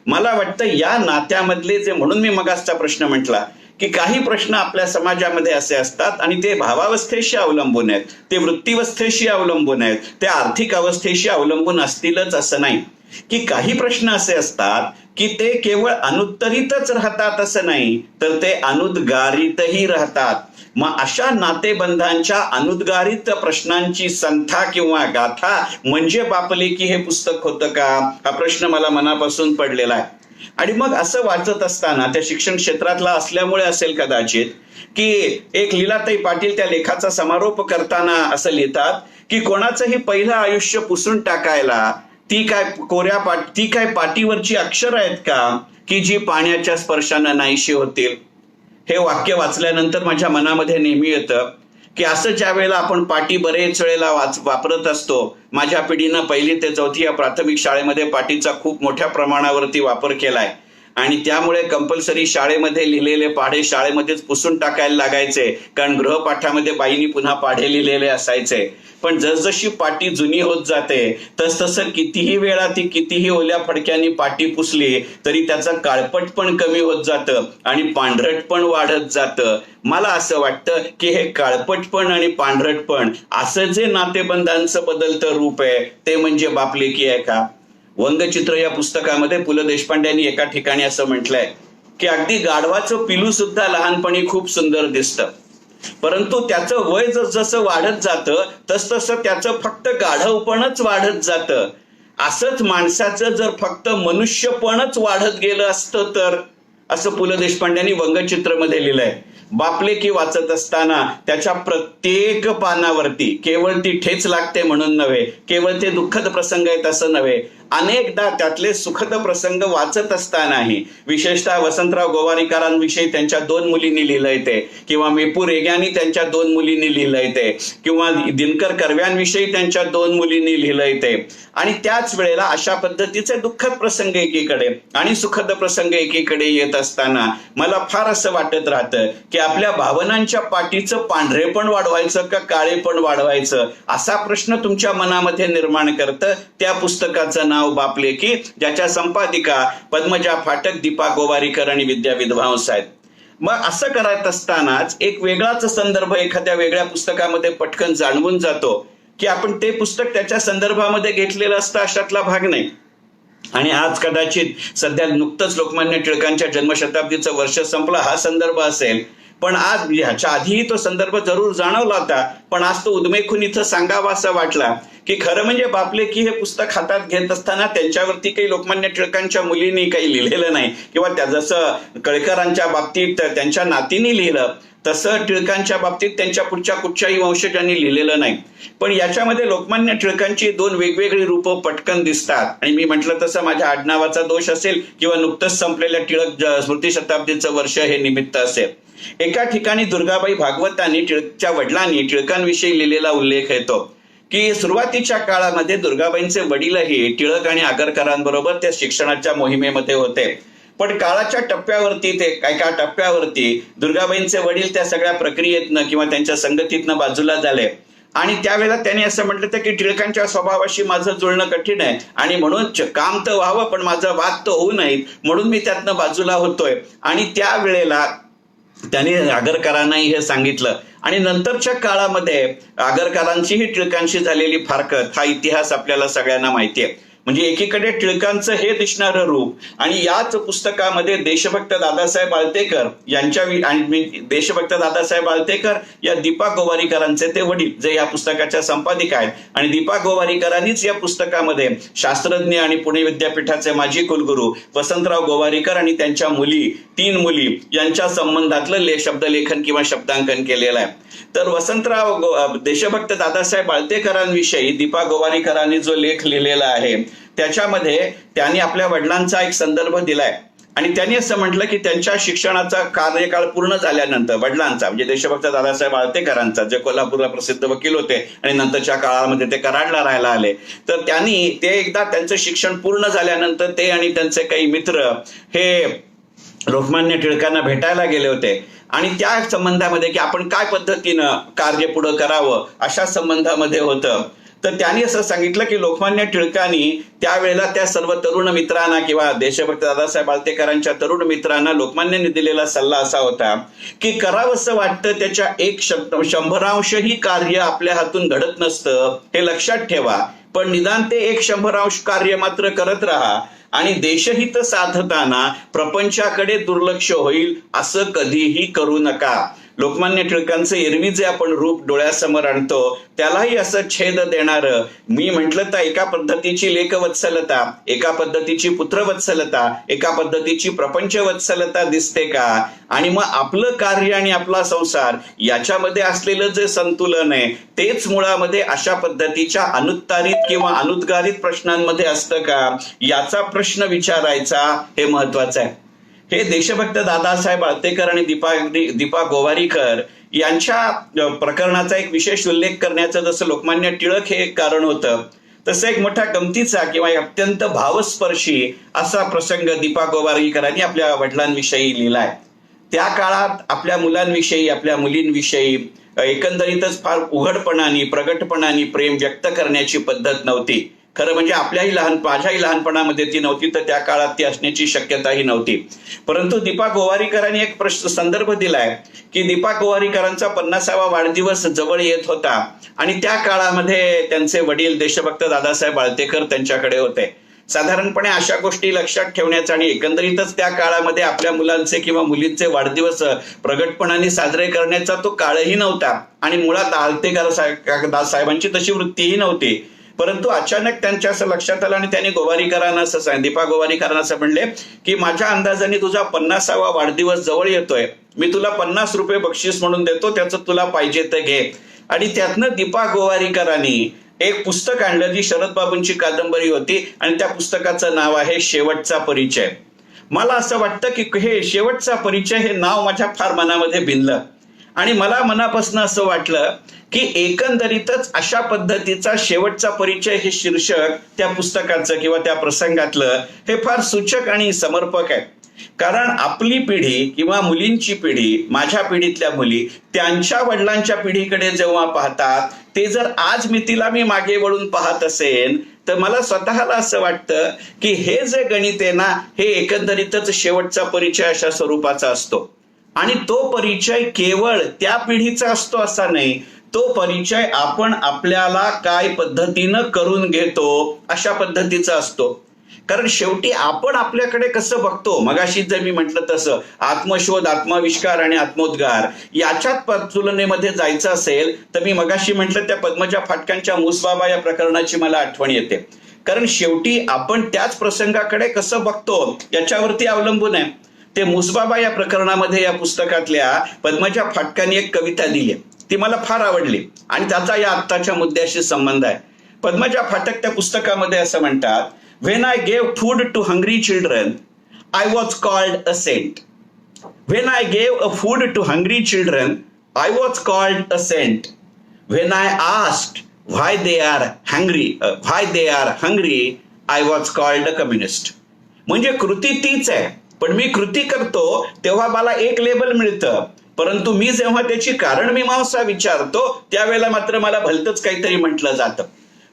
मला वाटतं या नात्यामधले जे, म्हणून मी मगासचा प्रश्न म्हटला की काही प्रश्न आपल्या समाजामध्ये असे असतात आणि ते भावावस्थेशी अवलंबून आहेत, ते वृत्तीवस्थेशी अवलंबून आहेत, ते आर्थिक अवस्थेशी अवलंबून असतीलच असं नाही. की काही प्रश्न असे असतात की ते केवळ अनुत्तरितच राहतात असं नाही, तर ते अनुद्गारितही राहतात. मग अशा नातेबंधांच्या अनुद्गारित प्रश्नांची संथा किंवा गाथा म्हणजे बापलेखी हे पुस्तक होतं का? हा प्रश्न मला मनापासून पडलेला आहे. आणि मग असं वाचत असताना त्या शिक्षण क्षेत्रातला असल्यामुळे असेल कदाचित की एक लीलाताई पाटील त्या लेखाचा समारोप करताना असं लिहितात की कोणाचंही पहिलं आयुष्य पुसून टाकायला ती काय पाटीवरची अक्षर आहेत का की जी पाण्याच्या स्पर्शानं नाहीशी होतील? हे वाक्य वाचल्यानंतर माझ्या मनामध्ये नेहमी येतं की असं ज्या वेळेला आपण पाटी बरेच वेळेला वापरत असतो, माझ्या पिढीनं 1ली ते 4थी या प्राथमिक शाळेमध्ये पाटीचा खूप मोठ्या प्रमाणावरती वापर केलाय आणि त्यामुळे कंपल्सरी शाळेमध्ये लिहिलेले पाढे शाळेमध्येच पुसून टाकायला लागायचे, कारण गृहपाठामध्ये बाईंनी पुन्हा पाढे लिहिलेले असायचे. पण जसजशी पाटी जुनी होत जाते तसतसं कितीही वेळा ती कितीही ओल्या फडक्यांनी पाटी पुसली तरी त्याचं काळपट पण कमी होत जातं आणि पांढरट पण वाढत जातं. मला असं वाटतं की हे काळपटपण आणि पांढरटपण असं जे नातेबंधांचं बदलतं रूप आहे ते म्हणजे बापलेखी आहे का? वंगचित्र या पुस्तकामध्ये पु ल देशपांड्यांनी एका ठिकाणी असं म्हटलंय की अगदी गाढवाचं पिलू सुद्धा लहानपणी खूप सुंदर दिसतं, परंतु त्याचं वय जसं वाढत जातं तसतसं त्याचं फक्त गाढवपणच वाढत जातं. असंच माणसाचं जर फक्त मनुष्यपणच वाढत गेलं असतं तर, असं पु ल देशपांड्यांनी वंगचित्रमध्ये लिहिलंय. बापलेखी वाचत असताना त्याच्या प्रत्येक पानावरती केवळ ती ठेच लागते म्हणून नव्हे, केवळ ते दुःखद प्रसंग आहेत असं नव्हे, अनेकदा त्यातले सुखद प्रसंग वाचत असतानाही, विशेषतः वसंतराव गोवारीकरांविषयी त्यांच्या 2 मुलींनी लिहिलंय ते, किंवा मेपू रेग्यानी त्यांच्या 2 मुलींनी लिहिलंय ते, किंवा दिनकर कर्व्यांविषयी त्यांच्या 2 मुलींनी लिहिलंय ते. आणि त्याच वेळेला अशा पद्धतीचे दुःखद प्रसंग एकीकडे आणि सुखद प्रसंग एकीकडे येत असताना मला फार असं वाटत राहतं की आपल्या भावनांच्या पाठीचं पांढरेपण वाढवायचं का काळेपण वाढवायचं, असा प्रश्न तुमच्या मनामध्ये निर्माण करतं त्या पुस्तकाचं नाव बापलेखी, ज्याच्या संपादिका पद्मजा फाटक, दीपा गोवारीकर आणि विद्या विद्वांस आहेत. मग असं करत असतानाच एक वेगळाच संदर्भ एखाद्या वेगळ्या पुस्तकामध्ये पटकन जाणवून जातो की आपण ते पुस्तक त्याच्या संदर्भामध्ये घेतलेलं असतं अशातला भाग नाही. आणि आज कदाचित सध्या नुकतंच लोकमान्य टिळकांच्या जन्मशताब्दीचं वर्ष संपलं, हा संदर्भ असेल, पण आज ह्याच्या आधीही तो संदर्भ जरूर जाणवला होता, पण आज तो उद्मेखून इथं सांगावा असा वाटला की खरं म्हणजे बापलेकी हे पुस्तक हातात घेत असताना त्यांच्यावरती काही लोकमान्य टिळकांच्या मुलींनी काही लिहिलेलं नाही, किंवा त्या जसं कळकरांच्या बाबतीत त्यांच्या नातींनी लिहिलं तसं टिळकांच्या बाबतीत त्यांच्या पुढच्या कुठच्याही वंशजांनी लिहिलेलं नाही. पण याच्यामध्ये लोकमान्य टिळकांची दोन वेगवेगळी रूपं पटकन दिसतात. आणि मी म्हटलं तसं माझ्या आडनावाचा दोष असेल किंवा नुकतंच संपलेल्या टिळक स्मृती शताब्दीचं वर्ष हे निमित्त असेल. एका ठिकाणी दुर्गाबाई भागवतांनी टिळकच्या वडिलांनी टिळकांविषयी लिहिलेला उल्लेख येतो की सुरुवातीच्या काळामध्ये दुर्गाबाईंचे वडीलही टिळक आणि आगरकरांबरोबर त्या शिक्षणाच्या मोहिमेमध्ये होते. पण काळाच्या टप्प्यावरती एका टप्प्यावरती दुर्गाबाईंचे वडील त्या सगळ्या प्रक्रियेतनं किंवा त्यांच्या संगतीतनं बाजूला झाले. आणि त्यावेळेला त्यांनी असं म्हटलं होतं की टिळकांच्या स्वभावाशी माझं जुळणं कठीण आहे आणि म्हणून काम तर व्हावं पण माझं वाद तर होऊ नये म्हणून मी त्यातनं बाजूला होतोय. आणि त्यावेळेला त्यांनी आगरकरांनाही हे सांगितलं. आणि नंतरच्या काळामध्ये आगरकरांचीही टिळकांशी झालेली फारकत हा इतिहास आपल्याला सगळ्यांना माहिती आहे. म्हणजे एकीकडे टिळकांचं हे दिसणारं रूप आणि याच पुस्तकामध्ये देशभक्त दादासाहेब आळतेकर देशभक्त दादासाहेब आळतेकर या दीपा गोवारीकरांचे ते वडील जे या पुस्तकाच्या संपादिका आहेत. आणि दीपा गोवारीकरांनीच या पुस्तकामध्ये शास्त्रज्ञ आणि पुणे विद्यापीठाचे माजी कुलगुरू वसंतराव गोवारीकर आणि त्यांच्या तीन मुली यांच्या संबंधातलं शब्दलेखन किंवा शब्दांकन केलेलं आहे. तर वसंतराव देशभक्त दादासाहेब आळतेकरांविषयी दीपा गोवारीकरांनी जो लेख लिहिलेला आहे त्याच्यामध्ये त्यांनी आपल्या वडिलांचा एक संदर्भ दिलाय. आणि त्यांनी असं म्हटलं की त्यांच्या शिक्षणाचा कार्यकाळ पूर्ण झाल्यानंतर वडिलांचा म्हणजे देशभक्त दादासाहेब आळतेकरांचा जे कोल्हापूरला प्रसिद्ध वकील होते आणि नंतरच्या काळामध्ये ते कराडला राहायला आले, तर त्यांनी ते एकदा त्यांचं शिक्षण पूर्ण झाल्यानंतर ते आणि त्यांचे काही मित्र हे लोकमान्य टिळकांना भेटायला गेले होते. आणि त्या संबंधामध्ये की आपण काय पद्धतीनं कार्य पुढं करावं अशा संबंधामध्ये होतं. तर त्यांनी असं सांगितलं की लोकमान्य टिळकांनी त्यावेळेला त्या सर्व तरुण मित्रांना किंवा देशभक्त दादासाहेब आळतेकरांच्या तरुण मित्रांना लोकमान्यांनी दिलेला सल्ला असा होता की करावंसं वाटतं त्याच्या 100% कार्य आपल्या हातून घडत नसतं हे लक्षात ठेवा, पण निदान ते 100% कार्य मात्र करत राहा. आणि देशहित साधताना प्रपंचाकडे दुर्लक्ष होईल असं कधीही करू नका. लोकमान्य टिळकांचं एरवी जे आपण रूप डोळ्यासमोर आणतो त्यालाही असं छेद देणारं, मी म्हटलं तर एका पद्धतीची लेखवत्सलता, एका पद्धतीची पुत्रवत्सलता, एका पद्धतीची प्रपंचवत्सलता दिसते का? आणि मग आपलं कार्य आणि आपला संसार याच्यामध्ये असलेलं जे संतुलन आहे तेच मुळामध्ये अशा पद्धतीच्या अनुत्तरित किंवा अनुद्गारित प्रश्नांमध्ये असतं का याचा प्रश्न विचारायचा हे महत्वाचं आहे. हे देशभक्त दादासाहेब आळतेकर आणि दीपा गोवारीकर यांच्या प्रकरणाचा एक विशेष उल्लेख करण्याचं जसं लोकमान्य टिळक हे एक कारण होतं, तसं एक मोठा गमतीचा किंवा अत्यंत भावस्पर्शी असा प्रसंग दीपा गोवारीकरांनी आपल्या वडिलांविषयी लिहिलाय. त्या काळात आपल्या मुलांविषयी आपल्या मुलींविषयी एकंदरीतच फार उघडपणाने प्रगटपणाने प्रेम व्यक्त करण्याची पद्धत नव्हती. खरं म्हणजे माझ्याही लहानपणामध्ये ती नव्हती, तर त्या काळात ती असण्याची शक्यताही नव्हती. परंतु दीपा गोवारीकरांनी एक संदर्भ दिलाय की दीपा गोवारीकरांचा 50वा वाढदिवस जवळ येत होता आणि त्या काळामध्ये त्यांचे वडील देशभक्त दादासाहेब आळतेकर त्यांच्याकडे होते. साधारणपणे अशा गोष्टी लक्षात ठेवण्याचा आणि एकंदरीतच त्या काळामध्ये आपल्या मुलांचे किंवा मुलींचे वाढदिवस प्रगटपणाने साजरे करण्याचा तो काळही नव्हता आणि मुळात आळतेकर साहेबांची तशी वृत्तीही नव्हती. परंतु अचानक त्यांच्या असं लक्षात आलं आणि त्यांनी दीपा गोवारीकरांना असं म्हणले की माझ्या अंदाजाने तुझा 50वा वाढदिवस जवळ येतोय, मी तुला 50 रुपये बक्षीस म्हणून देतो, त्याचं तुला पाहिजे तर घे. आणि त्यातनं दीपा गोवारीकरांनी एक पुस्तक आणलं जी शरद बाबूंची कादंबरी होती आणि त्या पुस्तकाचं नाव आहे शेवटचा परिचय. मला असं वाटतं की हे शेवटचा परिचय हे नाव माझ्या फार मनामध्ये भिनलं आणि मला मनापासून असं वाटलं की एकंदरीतच अशा पद्धतीचा शेवटचा परिचय हे शीर्षक त्या पुस्तकाचं किंवा त्या प्रसंगातलं हे फार सूचक आणि समर्पक आहे. कारण आपली पिढी किंवा मुलींची पिढी, माझ्या पिढीतल्या मुली त्यांच्या वडिलांच्या पिढीकडे जेव्हा पाहतात, ते जर आज मी मागे वळून पाहत असेल तर मला स्वतःला असं वाटतं की हे जे गणित आहे ना हे एकंदरीतच शेवटचा परिचय अशा स्वरूपाचा असतो. आणि तो परिचय केवळ त्या पिढीचा असतो असा नाही, तो परिचय आपण आपल्याला काय पद्धतीनं करून घेतो अशा पद्धतीचा असतो. कारण शेवटी आपण आपल्याकडे कसं बघतो, मगाशी जर मी म्हटलं तसं आत्मशोध, आत्माविष्कार आणि आत्मोद्गार याच्यात तुलनेमध्ये जायचं असेल तर मी मगाशी म्हटलं त्या पद्मजा फाटकांच्या मुसबाबा या प्रकरणाची मला आठवण येते. कारण शेवटी आपण त्याच प्रसंगाकडे कसं बघतो याच्यावरती अवलंबून आहे. ते मुसबाबा या प्रकरणामध्ये या पुस्तकातल्या पद्मजा फाटकांनी एक कविता दिली, ती मला फार आवडली आणि त्याचा या आत्ताच्या मुद्द्याशी संबंध आहे. पद्मजा फाटक त्या पुस्तकामध्ये असं म्हणतात, When I gave food to hungry children, I was called a saint. When I gave a food to hungry children, I was called a saint. When I asked why they are hungry, I was called a communist. म्हणजे कृती तीच आहे, पण मी कृती करतो तेव्हा मला एक लेबल मिळतं, परंतु मी जेव्हा त्याची कारणमीमांसा विचारतो त्यावेळेला मात्र मला भलतंच काहीतरी म्हटलं जातं.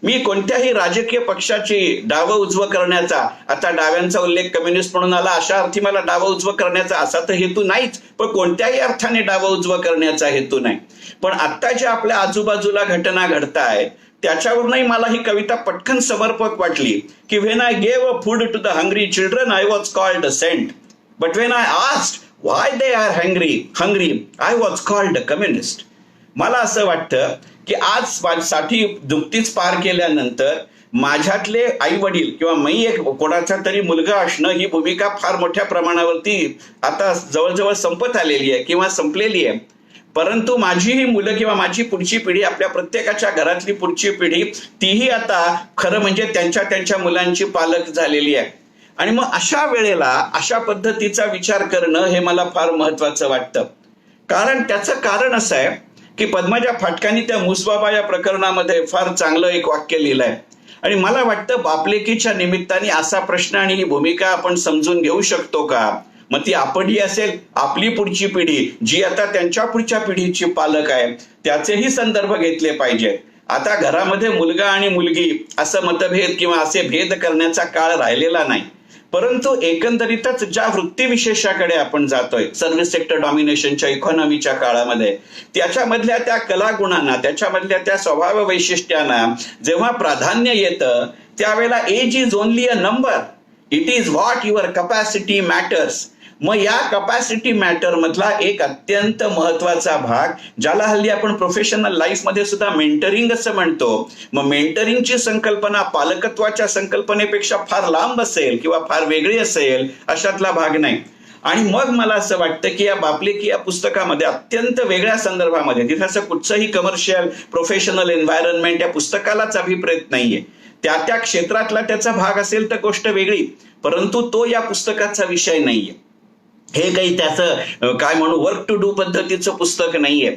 मी कोणत्याही राजकीय पक्षाची डावं उजवं करण्याचा, आता डाव्यांचा उल्लेख कम्युनिस्ट म्हणून आला, अशा अर्थी मला डावं उजवं करण्याचा असा तर हेतू नाहीच, पण कोणत्याही अर्थाने डावं उजवं करण्याचा हेतू नाही. पण आता ज्या आपल्या आजूबाजूला घटना घडतायत त्याच्यावरूनही मला ही कविता पटकन समर्पक वाटली की when I gave a food to the hungry children I was called a saint, but when I asked why they are hungry I was called a communist. मला असं वाटतं की आज माझ्यासाठी नुकतीच पार केल्यानंतर माझ्यातले आई वडील किंवा मी एक कोणाचा तरी मुलगा असणं ही भूमिका फार मोठ्या प्रमाणावरती आता जवळजवळ संपत आलेली आहे किंवा संपलेली आहे. परंतु माझी ही मुलं किंवा माझी पुढची पिढी, आपल्या प्रत्येकाच्या घरातली पुढची पिढी, तीही आता खरं म्हणजे त्यांच्या त्यांच्या मुलांची पालक झालेली आहे. आणि मग अशा वेळेला अशा पद्धतीचा विचार करणं हे मला फार महत्वाचं वाटतं. कारण त्याचं कारण असं आहे की पद्मजा फाटकांनी त्या मुसबाबा या प्रकरणामध्ये फार चांगलं एक वाक्य लिहिलंय आणि मला वाटतं बापलेकीच्या निमित्ताने असा प्रश्न आणि ही भूमिका आपण समजून घेऊ शकतो का. मग ती आपणही असेल, आपली पुढची पिढी जी आता त्यांच्या पुढच्या पिढीची पालक आहे त्याचेही संदर्भ घेतले पाहिजेत. आता घरामध्ये मुलगा आणि मुलगी असं मतभेद किंवा असे भेद करण्याचा काळ राहिलेला नाही, परंतु एकंदरीतच ज्या वृत्तीविशेषाकडे आपण जातोय सर्व्हिस सेक्टर डॉमिनेशनच्या इकॉनॉमीच्या काळामध्ये, त्याच्यामधल्या त्या कलागुणांना, त्याच्यामधल्या त्या स्वभाव वैशिष्ट्यांना जेव्हा प्राधान्य येतं त्यावेळेला age is only a number, it is what your capacity matters. मग या कपॅसिटी मॅटर मधला एक अत्यंत महत्वाचा भाग ज्याला हल्ली आपण प्रोफेशनल लाईफमध्ये सुद्धा मेंटरिंग असं म्हणतो, मग मेंटरिंगची संकल्पना पालकत्वाच्या संकल्पनेपेक्षा फार लांब असेल किंवा फार वेगळी असेल अशातला भाग नाही. आणि मग मला असं वाटतं की या बापलेकी या पुस्तकामध्ये अत्यंत वेगळ्या संदर्भामध्ये, तिथे असं कुठचंही कमर्शियल प्रोफेशनल एन्व्हायरमेंट या पुस्तकालाच अभिप्रेत नाहीये. त्या त्या क्षेत्रातला त्याचा भाग असेल तर गोष्ट वेगळी, परंतु तो या पुस्तकाचा विषय नाहीये. हे काही त्याचं काय म्हणू वर्क टू डू पद्धतीचं पुस्तक नाहीये.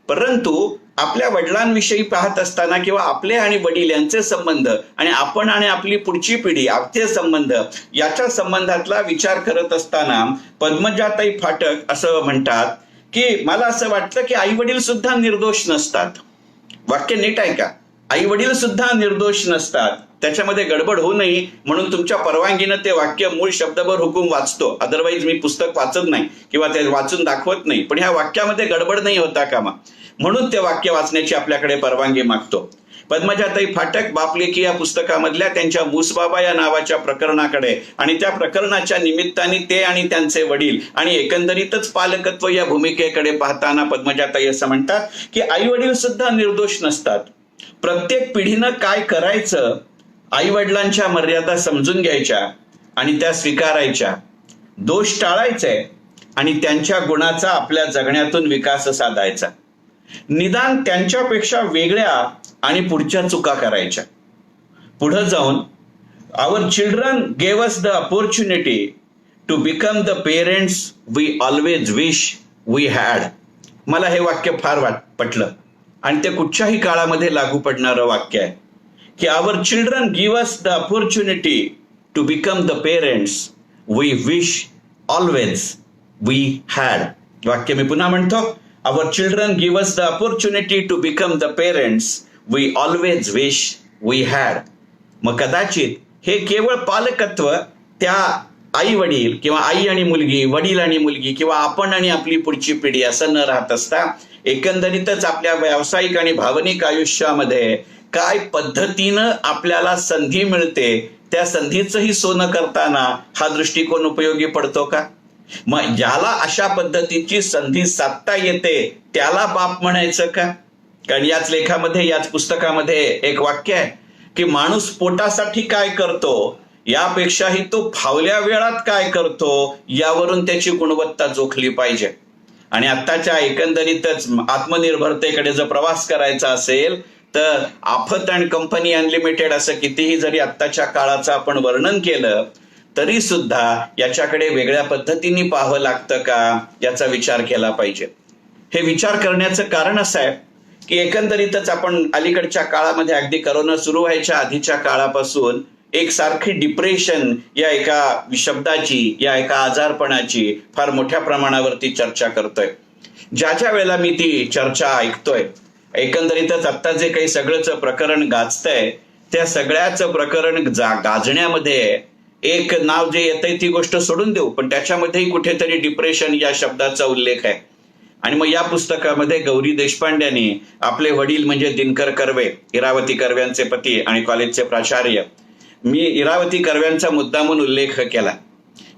परंतु आपल्या वडिलांविषयी पाहत असताना किंवा आपले आणि वडील यांचे संबंध आणि आपण आणि आपली पुढची पिढी आपले संबंध याच्या संबंधातला विचार करत असताना पद्मजाताई फाटक असं म्हणतात की मला असं वाटतं की आई वडील सुद्धा निर्दोष नसतात. वाक्य नीट आहे का? आई वडील सुद्धा निर्दोष नसतात, त्याच्यामध्ये गडबड होऊ नये म्हणून तुमच्या परवानगीनं ते वाक्य मूळ शब्दभर हुकूम वाचतो. अदरवाईज मी पुस्तक वाचत नाही किंवा ते वाचून दाखवत नाही, पण ह्या वाक्यामध्ये गडबड नाही होता कामा म्हणून ते वाक्य वाचण्याची आपल्याकडे परवानगी मागतो. पद्मजाताई फाटक बापलेकी या पुस्तकामधल्या त्यांच्या मुसबाबा या नावाच्या प्रकरणाकडे आणि त्या प्रकरणाच्या निमित्ताने ते आणि त्यांचे वडील आणि एकंदरीतच पालकत्व या भूमिकेकडे पाहताना पद्मजाताई असं म्हणतात की आई वडील सुद्धा निर्दोष नसतात. प्रत्येक पिढीनं काय करायचं, आई वडिलांच्या मर्यादा समजून घ्यायच्या आणि त्या स्वीकारायच्या, दोष टाळायचे आणि त्यांच्या गुणाचा आपल्या जगण्यातून विकास साधायचा. निदान त्यांच्यापेक्षा वेगळ्या आणि पुढच्या चुका करायच्या. पुढे जाऊन our children gave us the opportunity to become the parents we always wish we had. मला हे वाक्य फार पटलं आणि ते कुठच्याही काळामध्ये लागू पडणारं वाक्य आहे की our children give us the opportunity to become the parents we wish always we had. वाक्य मी पुन्हा म्हणतो, our children give us the opportunity to become the parents we always wish we had. मग कदाचित हे केवळ पालकत्व त्या आई वडील किंवा आई आणि मुलगी, वडील आणि मुलगी किंवा आपण आणि आपली पुढची पिढी असं न राहत असता एकंदरीतच आपल्या व्यावसायिक आणि भावनिक आयुष्यामध्ये काय पद्धतीनं आपल्याला संधी मिळते, त्या संधीचंही सोनं करताना हा दृष्टिकोन उपयोगी पडतो का? मग ज्याला अशा पद्धतीची संधी साधता येते त्याला बाप म्हणायचं का? कारण याच लेखामध्ये, याच पुस्तकामध्ये एक वाक्य आहे की माणूस पोटासाठी काय करतो यापेक्षाही तो फावल्या वेळात काय करतो यावरून त्याची गुणवत्ता जोखली पाहिजे. आणि आत्ताच्या एकंदरीतच आत्मनिर्भरतेकडे जर प्रवास करायचा असेल तर आफत अँड कंपनी अनलिमिटेड असं कितीही जरी आत्ताच्या काळाचं आपण वर्णन केलं तरी सुद्धा याच्याकडे वेगळ्या पद्धतीने पाहावं लागतं का याचा विचार केला पाहिजे. हे विचार करण्याचं कारण असं आहे की एकंदरीतच आपण अलीकडच्या काळामध्ये अगदी करोना सुरू व्हायच्या आधीच्या काळापासून एक सारखी डिप्रेशन या एका शब्दाची, या एका आजारपणाची फार मोठ्या प्रमाणावरती चर्चा करतोय. ज्या वेळेला मी ती चर्चा ऐकतोय, एकंदरीतच आता जे काही सगळंच प्रकरण गाजतंय त्या सगळ्याच प्रकरण गाजण्यामध्ये एक नाव जे येतंय ती गोष्ट सोडून देऊ, पण त्याच्यामध्येही कुठेतरी डिप्रेशन या शब्दाचा उल्लेख आहे. आणि मग या पुस्तकामध्ये गौरी देशपांड्यांनी आपले वडील म्हणजे दिनकर कर्वे, इरावती कर्व्यांचे पती आणि कॉलेजचे प्राचार्य, मी इरावती कर्व्यांचा मुद्दामून उल्लेख केला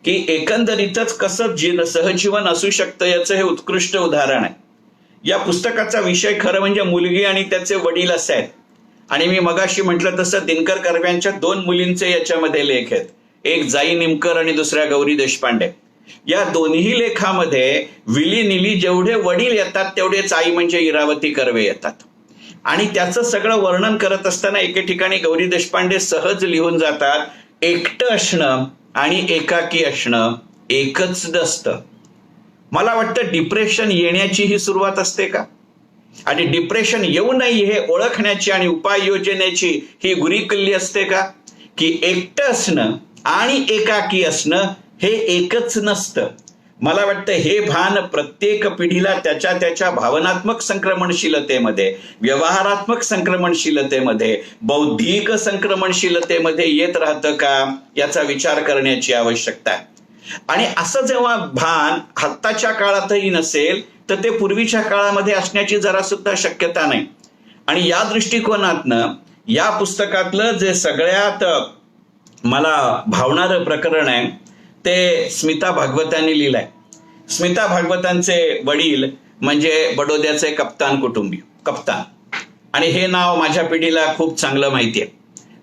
की एकंदरीतच कसं सहजीवन असू शकतं याचं हे उत्कृष्ट उदाहरण आहे. या पुस्तकाचा विषय खरं म्हणजे मुलगी आणि त्याचे वडील असे आहेत. आणि मी मगाशी म्हटलं तसं दिनकर कर्व्यांच्या 2 मुलींचे याच्यामध्ये लेख आहेत, एक जाई निमकर आणि दुसऱ्या गौरी देशपांडे. या दोन्ही लेखामध्ये विली निली जेवढे वडील येतात तेवढेच आई म्हणजे इरावती कर्वे येतात. आणि त्याचं सगळं वर्णन करत असताना एके ठिकाणी गौरी देशपांडे सहज लिहून जातात, एकटं असणं आणि एकाकी असणं एकच नसतं. मला वाटतं डिप्रेशन येण्याची ही सुरुवात असते का? आणि डिप्रेशन येऊ नये हे ओळखण्याची आणि उपाययोजनेची ही गुरीकिल्ली असते का? की एकटं असणं आणि एकाकी असणं हे एकच नसतं. मला वाटतं हे भान प्रत्येक पिढीला त्याच्या त्याच्या भावनात्मक संक्रमणशीलतेमध्ये, व्यवहारात्मक संक्रमणशीलतेमध्ये, बौद्धिक संक्रमणशीलतेमध्ये येत राहतं का याचा विचार करण्याची आवश्यकता आहे. आणि असं जेव्हा भान आत्ताच्या काळातही नसेल तर ते पूर्वीच्या काळामध्ये असण्याची जरा सुद्धा शक्यता नाही. आणि या दृष्टिकोनातनं या पुस्तकातलं जे सगळ्यात मला भावणारं प्रकरण आहे ते स्मिता भागवतांनी लिहिलंय. स्मिता भागवतांचे वडील म्हणजे बडोद्याचे कप्तान, आणि हे नाव माझ्या पिढीला खूप चांगलं माहिती आहे.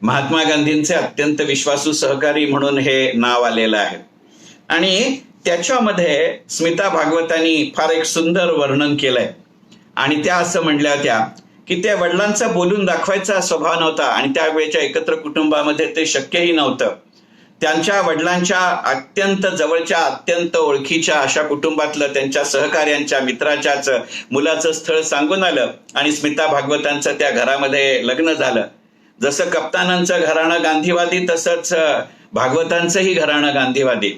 महात्मा गांधींचे अत्यंत विश्वासू सहकारी म्हणून हे नाव आलेलं आहे. आणि त्याच्यामध्ये स्मिता भागवतांनी फार एक सुंदर वर्णन केलंय. आणि त्या असं म्हणल्या होत्या की त्या वडिलांचा बोलून दाखवायचा स्वभाव नव्हता आणि त्यावेळेच्या एकत्र कुटुंबामध्ये ते शक्यही नव्हतं. त्यांच्या वडिलांच्या अत्यंत जवळच्या, अत्यंत ओळखीच्या अशा कुटुंबातलं त्यांच्या सहकार्यांच्या मित्राच्याच मुलाचं स्थळ सांगून आलं आणि स्मिता भागवतांचं त्या घरामध्ये लग्न झालं. जसं कप्तानांचं घराणं गांधीवादी तसंच भागवतांचंही घराणं गांधीवादी.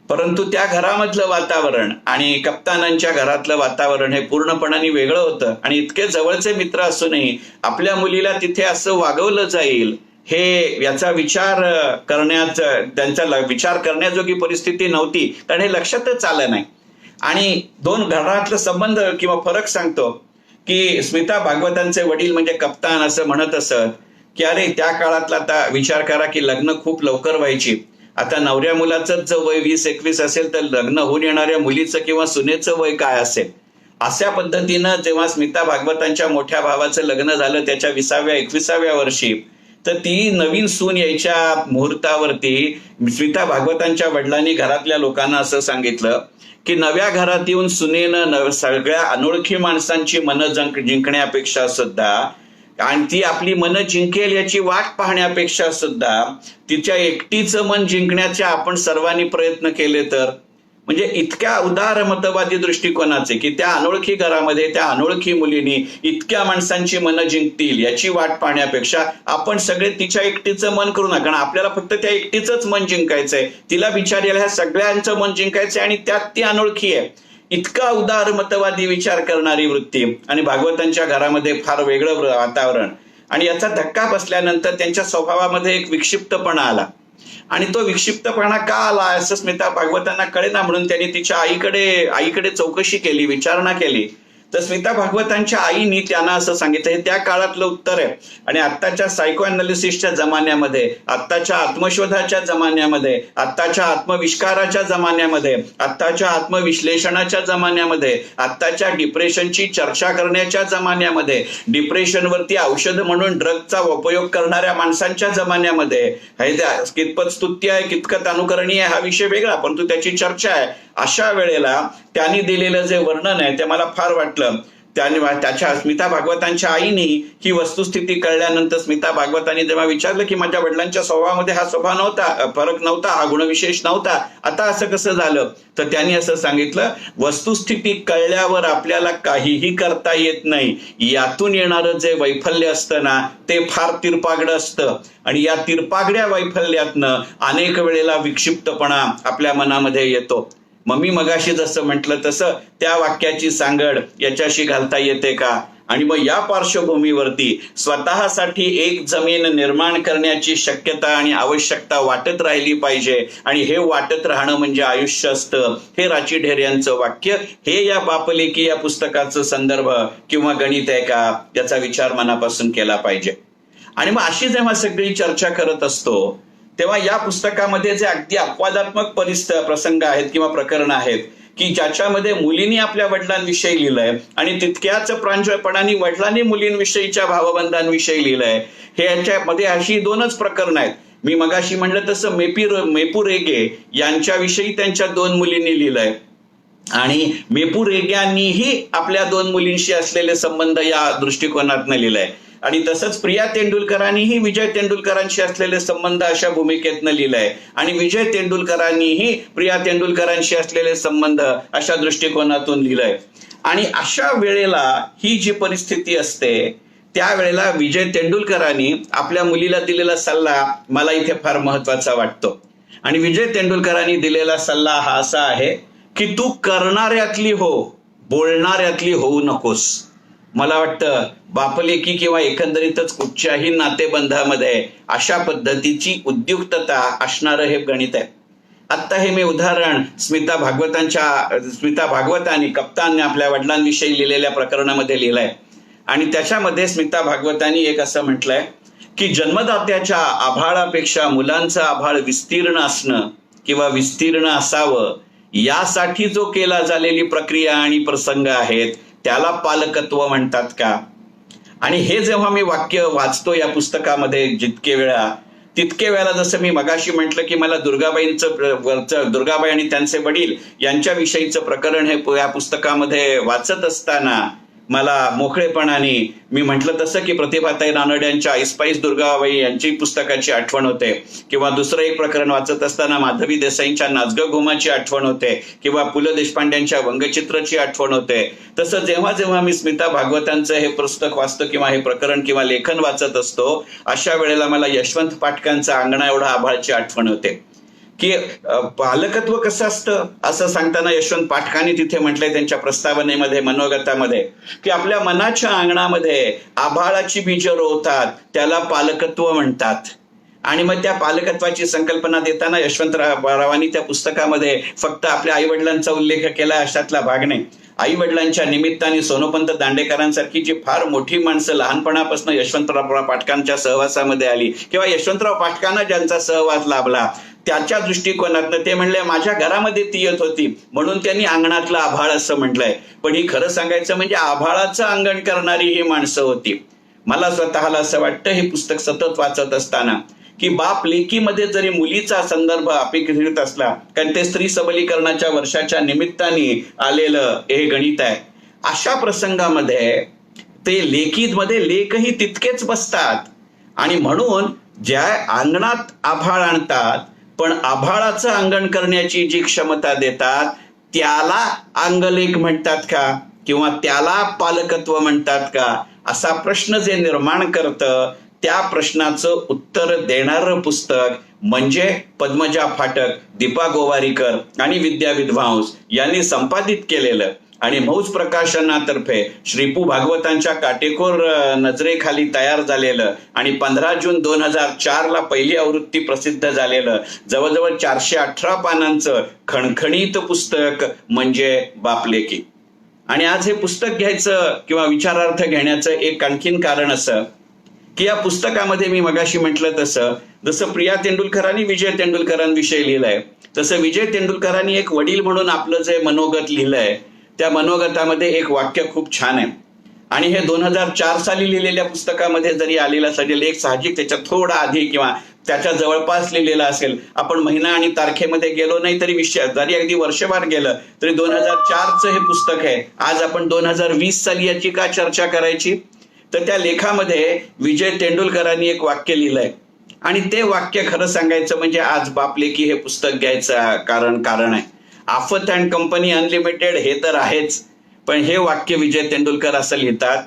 परंतु त्या घरामधलं वातावरण आणि कप्तानांच्या घरातलं वातावरण हे पूर्णपणाने वेगळं होतं. आणि इतके जवळचे मित्र असूनही आपल्या मुलीला तिथे असं वागवलं जाईल हे याचा विचार त्यांचा विचार करण्याजोगी परिस्थिती नव्हती, कारण हे लक्षातच आलं नाही. आणि 2 घरातलं संबंध किंवा फरक सांगतो की स्मिता भागवतांचे वडील म्हणजे कप्तान असं म्हणत असत की अरे त्या काळातला आता विचार करा की लग्न खूप लवकर व्हायची. आता नवऱ्या मुलाचं जर वय 20-21 असेल तर लग्न होऊन येणाऱ्या मुलीचं किंवा सुनेचं वय काय असेल. अशा पद्धतीनं जेव्हा स्मिता भागवतांच्या मोठ्या भावाचं लग्न झालं त्याच्या 20व्या-21व्या वर्षी, तर ती नवीन सून यायच्या मुहूर्तावरती स्मिता भागवतांच्या वडिलांनी घरातल्या लोकांना असं सांगितलं की नव्या घरात येऊन सुनेनं सगळ्या अनोळखी माणसांची मनं जिंकण्यापेक्षा सुद्धा आणि ती आपली मनं जिंकेल याची वाट पाहण्यापेक्षा सुद्धा तिच्या एकटीचं मन जिंकण्याचे आपण सर्वांनी प्रयत्न केले तर, म्हणजे इतक्या उदार मतवादी दृष्टिकोनाचे की त्या अनोळखी घरामध्ये त्या अनोळखी मुलीनी इतक्या माणसांची मनं जिंकतील याची वाट पाहण्यापेक्षा आपण सगळे तिच्या एकटीचं मन करू नका, कारण आपल्याला फक्त त्या एकटीचंच मन जिंकायचंय. तिला बिचारीला ह्या सगळ्यांचं मन जिंकायचंय आणि त्यात ती अनोळखी आहे. इतका उदार मतवादी विचार करणारी वृत्ती आणि भागवतांच्या घरामध्ये फार वेगळं वातावरण. आणि याचा धक्का बसल्यानंतर त्यांच्या स्वभावामध्ये एक विक्षिप्तपणा आला. आणि तो विक्षिप्तपणा का आला असं स्मिता भागवतांना कळेना, म्हणून त्यांनी तिच्या आईकडे चौकशी केली, विचारणा केली. तर स्मिता भागवतांच्या आईनी त्यांना असं सांगितलं, हे त्या काळातलं उत्तर आहे. आणि आत्ताच्या सायको अनालिसिसच्या जमान्यामध्ये, आत्ताच्या आत्मशोधाच्या जमान्यामध्ये, आत्ताच्या आत्मविष्काराच्या जमान्यामध्ये, आत्ताच्या आत्मविश्लेषणाच्या जमान्यामध्ये, आत्ताच्या डिप्रेशनची चर्चा करण्याच्या जमान्यामध्ये, डिप्रेशनवरती औषध म्हणून ड्रगचा उपयोग करणाऱ्या माणसांच्या जमान्यामध्ये, हे कितपत स्तुत्य आहे कितपत अनुकरणीय हा विषय वेगळा, परंतु त्याची चर्चा आहे. अशा वेळेला त्यांनी दिलेलं जे वर्णन आहे ते मला फार वाटलं. त्याच्या स्मिता भागवतांच्या आईनी ही वस्तुस्थिती कळल्यानंतर स्मिता भागवतांनी जेव्हा विचारलं की माझ्या वडिलांच्या स्वभावामध्ये हा स्वभाव नव्हता, फरक नव्हता, हा गुणविशेष नव्हता, आता असं कसं झालं, तर त्यांनी असं सांगितलं, वस्तुस्थिती कळल्यावर आपल्याला काहीही करता येत नाही. यातून येणारं जे वैफल्य असतं ना ते फार तिरपागडं असतं. आणि या तिरपागड्या वैफल्यातनं अनेक वेळेला विक्षिप्तपणा आपल्या मनामध्ये येतो. मग मी मगाशी जसं म्हटलं तसं त्या वाक्याची सांगड याच्याशी घालता येते का? आणि मग या पार्श्वभूमीवरती स्वतःसाठी एक जमीन निर्माण करण्याची शक्यता आणि आवश्यकता वाटत राहिली पाहिजे. आणि हे वाटत राहणं म्हणजे आयुष्य असतं. हे राची ढेर यांचं वाक्य, हे या बापलेकी या पुस्तकाचं संदर्भ किंवा गणित आहे का, याचा विचार मनापासून केला पाहिजे. आणि मग अशी जेव्हा सगळी चर्चा करत असतो तेव्हा या पुस्तकामध्ये जे अगदी अपवादात्मक प्रसंग आहेत किंवा प्रकरण आहेत की ज्याच्यामध्ये मुलींनी आपल्या वडिलांविषयी लिहिलंय आणि तितक्याच प्रांजळपणाने वडिलांनी मुलींविषयीच्या भावबंधांविषयी लिहिलंय. हे याच्यामध्ये अशी दोनच प्रकरण आहेत. मी मगाशी म्हणलं तसं मेपुरेगे यांच्याविषयी त्यांच्या 2 मुलींनी लिहिलंय आणि मेपुरेग्यांनीही आपल्या 2 मुलींशी असलेले संबंध या दृष्टिकोनातनं लिहिलंय. आणि तसंच प्रिया तेंडुलकरांनीही विजय तेंडुलकरांशी असलेले संबंध अशा भूमिकेतनं लिहिलंय आणि विजय तेंडुलकरांनीही प्रिया तेंडुलकरांशी असलेले संबंध अशा दृष्टिकोनातून लिहिलंय. आणि अशा वेळेला ही जी परिस्थिती असते त्यावेळेला विजय तेंडुलकरांनी आपल्या मुलीला दिलेला सल्ला मला इथे फार महत्वाचा वाटतो. आणि विजय तेंडुलकरांनी दिलेला सल्ला हा असा आहे की तू करणाऱ्यातली हो, बोलणाऱ्यातली होऊ नकोस. मला वाटतं बापलेकी किंवा एकंदरीतच कुठच्याही नातेबंधामध्ये अशा पद्धतीची उद्युक्तता असणारं हे गणित आहे. आत्ता हे मी उदाहरण स्मिता भागवतांनी कप्तानने आपल्या वडिलांविषयी लिहिलेल्या प्रकरणामध्ये लिहिलंय. आणि त्याच्यामध्ये स्मिता भागवतांनी एक असं म्हटलंय की जन्मदात्याच्या आभाळापेक्षा मुलांचं आभाळ विस्तीर्ण असणं किंवा विस्तीर्ण असावं यासाठी जो केला झालेली प्रक्रिया आणि प्रसंग आहेत त्याला पालकत्व म्हणतात का? आणि हे जेव्हा मी वाक्य वाचतो या पुस्तकामध्ये तितके वेळा जसं मी मगाशी म्हटलं की मला दुर्गाबाई आणि त्यांचे वडील यांच्याविषयीचं प्रकरण हे या पुस्तकामध्ये वाचत असताना मला मोकळेपणाने मी म्हटलं तसं की प्रतिभाताई रानड्यांच्या ऐसपाईस दुर्गाबाई यांची पुस्तकाची आठवण होते. किंवा दुसरं एक प्रकरण वाचत असताना माधवी देसाईंच्या नाचगं घुमाची आठवण होते किंवा पु ल देशपांड्यांच्या वंगचित्रची आठवण होते. तसं जेव्हा जेव्हा मी स्मिता भागवतांचं हे पुस्तक वाचतो किंवा हे प्रकरण किंवा लेखन वाचत असतो अशा वेळेला मला यशवंत पाठकांचा अंगणा एवढा आभाळची आठवण होते. की पालकत्व कसं असतं असं सांगताना यशवंत पाठकांनी तिथे म्हटलंय त्यांच्या प्रस्तावनेमध्ये मनोगतामध्ये की आपल्या मनाच्या अंगणामध्ये आभाळाची बीजं रोवतात त्याला पालकत्व म्हणतात. आणि मग त्या पालकत्वाची संकल्पना देताना यशवंतरावांनी त्या पुस्तकामध्ये फक्त आपल्या आई वडिलांचा उल्लेख केला अशातला भाग नाही. आई वडिलांच्या निमित्ताने सोनोपंत दांडेकरांसारखी जी फार मोठी माणसं लहानपणापासून यशवंतराव पाठकांच्या सहवासामध्ये आली किंवा यशवंतराव पाठकांना ज्यांचा सहवास लाभला त्याच्या दृष्टिकोनातनं ते म्हणले माझ्या घरामध्ये ती येत होती म्हणून त्यांनी अंगणातलं आभाळ असं म्हटलंय. पण ही खरं सांगायचं म्हणजे आभाळाचं अंगण करणारी ही माणसं होती. मला स्वतःला असं वाटतं हे पुस्तक सतत वाचत असताना की बाप लेकीमध्ये जरी मुलीचा संदर्भ अपेक्षित असला कारण ते स्त्री सबलीकरणाच्या वर्षाच्या निमित्ताने आलेलं हे गणित आहे. अशा प्रसंगामध्ये ते लेकीमध्ये लेखही तितकेच बसतात. आणि म्हणून ज्या अंगणात आभाळ आणतात पण आभाळाचं अंगण करण्याची जी क्षमता देतात त्याला अंगलेख म्हणतात का किंवा त्याला पालकत्व म्हणतात का असा प्रश्न जे निर्माण करतं त्या प्रश्नाचं उत्तर देणारं पुस्तक म्हणजे पद्मजा फाटक, दीपा गोवारीकर आणि विद्या विद्वांस यांनी संपादित केलेलं आणि मौज प्रकाशनातर्फे श्रीपू भागवतांच्या काटेकोर नजरेखाली तयार झालेलं आणि 15 जून 2004 ला पहिली आवृत्ती प्रसिद्ध झालेलं जवळजवळ 418 पानांचं खणखणीत पुस्तक म्हणजे बापलेकी. आणि आज हे पुस्तक घ्यायचं किंवा विचारार्थ घेण्याचं एक आणखीन कारण असं की या पुस्तकामध्ये मी मगाशी म्हटलं तसं जसं प्रिया तेंडुलकरांनी विजय तेंडुलकरांविषयी लिहिलंय तसं विजय तेंडुलकरांनी एक वडील म्हणून आपलं जे मनोगत लिहिलंय त्या मनोगतामध्ये एक वाक्य खूप छान आहे. आणि हे 2004 साली लिहिलेल्या पुस्तकामध्ये जरी आलेला असेल एक साहजिक त्याच्या थोडा आधी किंवा त्याच्या जवळपास लिहिलेला असेल. आपण महिना आणि तारखेमध्ये गेलो नाही तरी विषय जरी अगदी वर्षभर गेलं तरी 2004चं हे पुस्तक आहे. आज आपण 2020 साली याची का चर्चा करायची. तर त्या लेखामध्ये विजय तेंडुलकरांनी एक वाक्य लिहिलंय आणि ते वाक्य खरं सांगायचं म्हणजे आज बापलेकी हे पुस्तक घ्यायचं कारण आहे. आफत अँड कंपनी अनलिमिटेड हे तर आहेच, पण हे वाक्य विजय तेंडुलकर असं लिहितात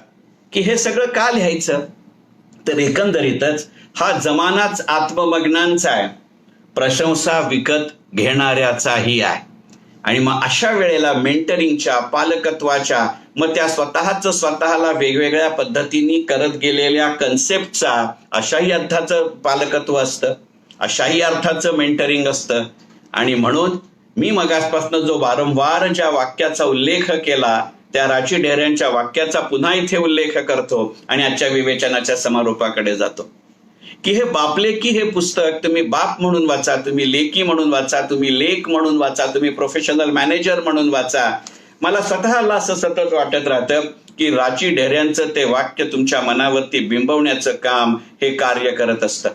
की हे सगळं का लिहायचं. तर एकंदरीतच हा जमानाच आत्ममग्नांचा आहे, प्रशंसा विकत घेणाऱ्याचाही आहे. आणि मग अशा वेळेला मेंटरिंगच्या पालकत्वाच्या मग त्या स्वतःला वेगवेगळ्या पद्धतीने करत गेलेल्या कन्सेप्टचा अशाही अर्थाचं पालकत्व असतं, अशाही अर्थाचं मेंटरिंग असतं. आणि म्हणून मी मगासपासून जो वारंवार ज्या वाक्याचा उल्लेख केला त्या राची ढेऱ्यांच्या वाक्याचा पुन्हा इथे उल्लेख करतो आणि आजच्या विवेचनाच्या समारोपाकडे जातो की हे बापलेकी हे पुस्तक तुम्ही बाप म्हणून वाचा, तुम्ही लेकी म्हणून वाचा, तुम्ही लेक म्हणून वाचा, तुम्ही प्रोफेशनल मॅनेजर म्हणून वाचा. मला स्वतःला असं सतत वाटत राहतं की राची ढेऱ्यांचं ते वाक्य तुमच्या मनावरती बिंबवण्याचं काम हे कार्य करत असतं.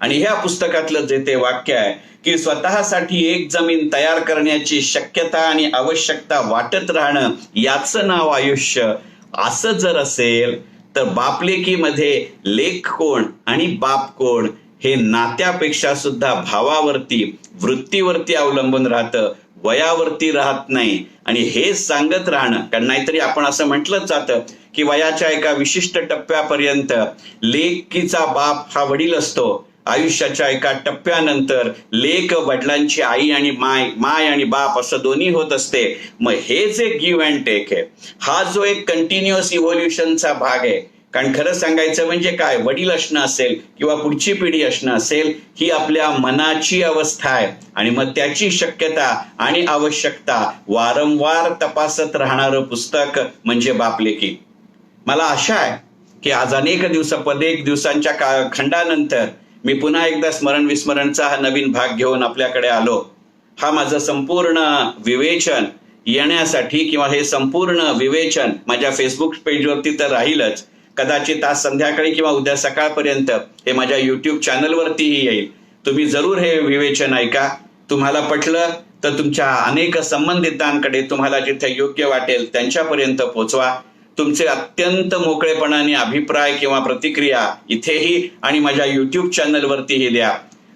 आणि ह्या पुस्तकातलं जे ते वाक्य आहे की स्वतःसाठी एक जमीन तयार करण्याची शक्यता आणि आवश्यकता वाटत राहणं याचं नाव आयुष्य असं जर असेल तर बापलेकीमध्ये लेक कोण आणि बाप कोण हे नात्यापेक्षा सुद्धा भावावरती वृत्तीवरती अवलंबून राहतं, वयावरती राहत नाही. आणि हे सांगत राहणं कारण नाहीतरी आपण असं म्हटलंच जातं की वयाच्या एका विशिष्ट टप्प्यापर्यंत लेकीचा बाप हा वडील असतो, आयुष्याच्या एका टप्प्यानंतर लेक वडिलांची आई आणि माय आणि बाप असं दोन्ही होत असते. मग हे जे गिव्ह अँड टेक आहे हा जो एक कंटिन्युअस इव्होल्युशनचा भाग आहे. कारण खरं सांगायचं म्हणजे काय वडील असणं असेल किंवा पुढची पिढी असणं असेल ही आपल्या मनाची अवस्था आहे आणि मग त्याची शक्यता आणि आवश्यकता वारंवार तपासत राहणारं पुस्तक म्हणजे बापलेकी. मला आशा आहे की आज अनेक दिवसांच्या खंडानंतर मी पुन्हा एकदा स्मरण विस्मरणचा हा नवीन भाग घेऊन आपल्याकडे आलो. हा माझं संपूर्ण विवेचन येण्यासाठी किंवा हे संपूर्ण विवेचन माझ्या फेसबुक पेजवरती तर राहीलच, कदाचित आज संध्याकाळी किंवा उद्या सकाळपर्यंत हे माझ्या युट्यूब चॅनलवरतीही येईल. तुम्ही जरूर हे विवेचन ऐका. तुम्हाला पटलं तर तुमच्या अनेक संबंधितांकडे तुम्हाला जिथे योग्य वाटेल त्यांच्यापर्यंत पोहोचवा. तुमचे अत्यंत मोकळेपणाने अभिप्राय किंवा प्रतिक्रिया इथेही आणि माझ्या युट्यूब चॅनलवरतीही द्या.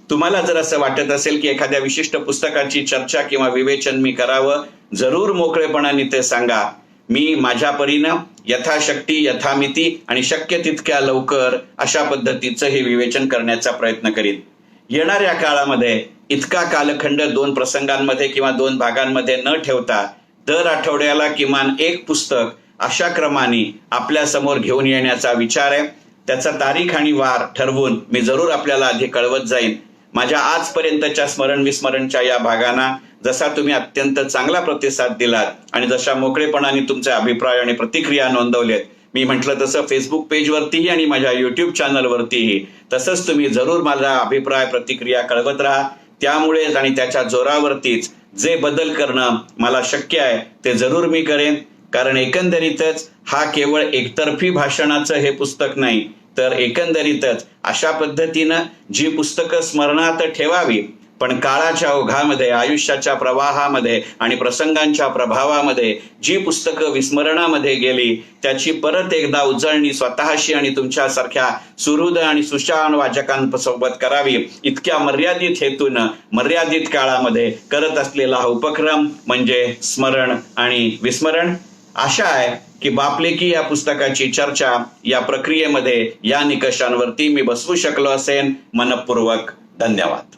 तुम्हाला जर असं वाटत असेल की एखाद्या विशिष्ट पुस्तकाची चर्चा किंवा विवेचन मी करावं जरूर मोकळेपणाने ते सांगा. मी माझ्या परीनं यथाशक्ती यथामिती आणि शक्य तितक्या लवकर अशा पद्धतीचं हे विवेचन करण्याचा प्रयत्न करीन. येणाऱ्या काळामध्ये इतका कालखंड 2 प्रसंगांमध्ये किंवा 2 भागांमध्ये न ठेवता दर आठवड्याला किमान एक पुस्तक अशा क्रमाने आपल्या समोर घेऊन येण्याचा विचार आहे. त्याचा तारीख आणि वार ठरवून मी जरूर आपल्याला आधी कळवत जाईन. माझ्या आजपर्यंतच्या स्मरण विस्मरणच्या या भागांना जसा तुम्ही अत्यंत चांगला प्रतिसाद दिलात आणि जशा मोकळेपणाने तुमचे अभिप्राय आणि प्रतिक्रिया नोंदवलेत, मी म्हटलं तसं फेसबुक पेजवरतीही आणि माझ्या युट्यूब चॅनलवरतीही तसंच तुम्ही जरूर माझा अभिप्राय प्रतिक्रिया कळवत राहा. त्यामुळेच आणि त्याच्या जोरावरतीच जे बदल करणं मला शक्य आहे ते जरूर मी करेन. कारण एकंदरीतच हा केवळ एकतर्फी भाषणाचं हे पुस्तक नाही तर एकंदरीतच अशा पद्धतीनं जी पुस्तकं स्मरणात ठेवावी पण काळाच्या ओघामध्ये आयुष्याच्या प्रवाहामध्ये आणि प्रसंगांच्या प्रभावामध्ये जी पुस्तकं विस्मरणामध्ये गेली त्याची परत एकदा उजळणी स्वतःशी आणि तुमच्यासारख्या सुहृद आणि सुशान वाचकांसोबत करावी इतक्या मर्यादित हेतून मर्यादित काळामध्ये करत असलेला हा उपक्रम म्हणजे स्मरण आणि विस्मरण. आशा आहे की बापलेकी या पुस्तकाची चर्चा या प्रक्रियेमध्ये या निकषांवरती मी बसवू शकलो असेन. मनपूर्वक धन्यवाद.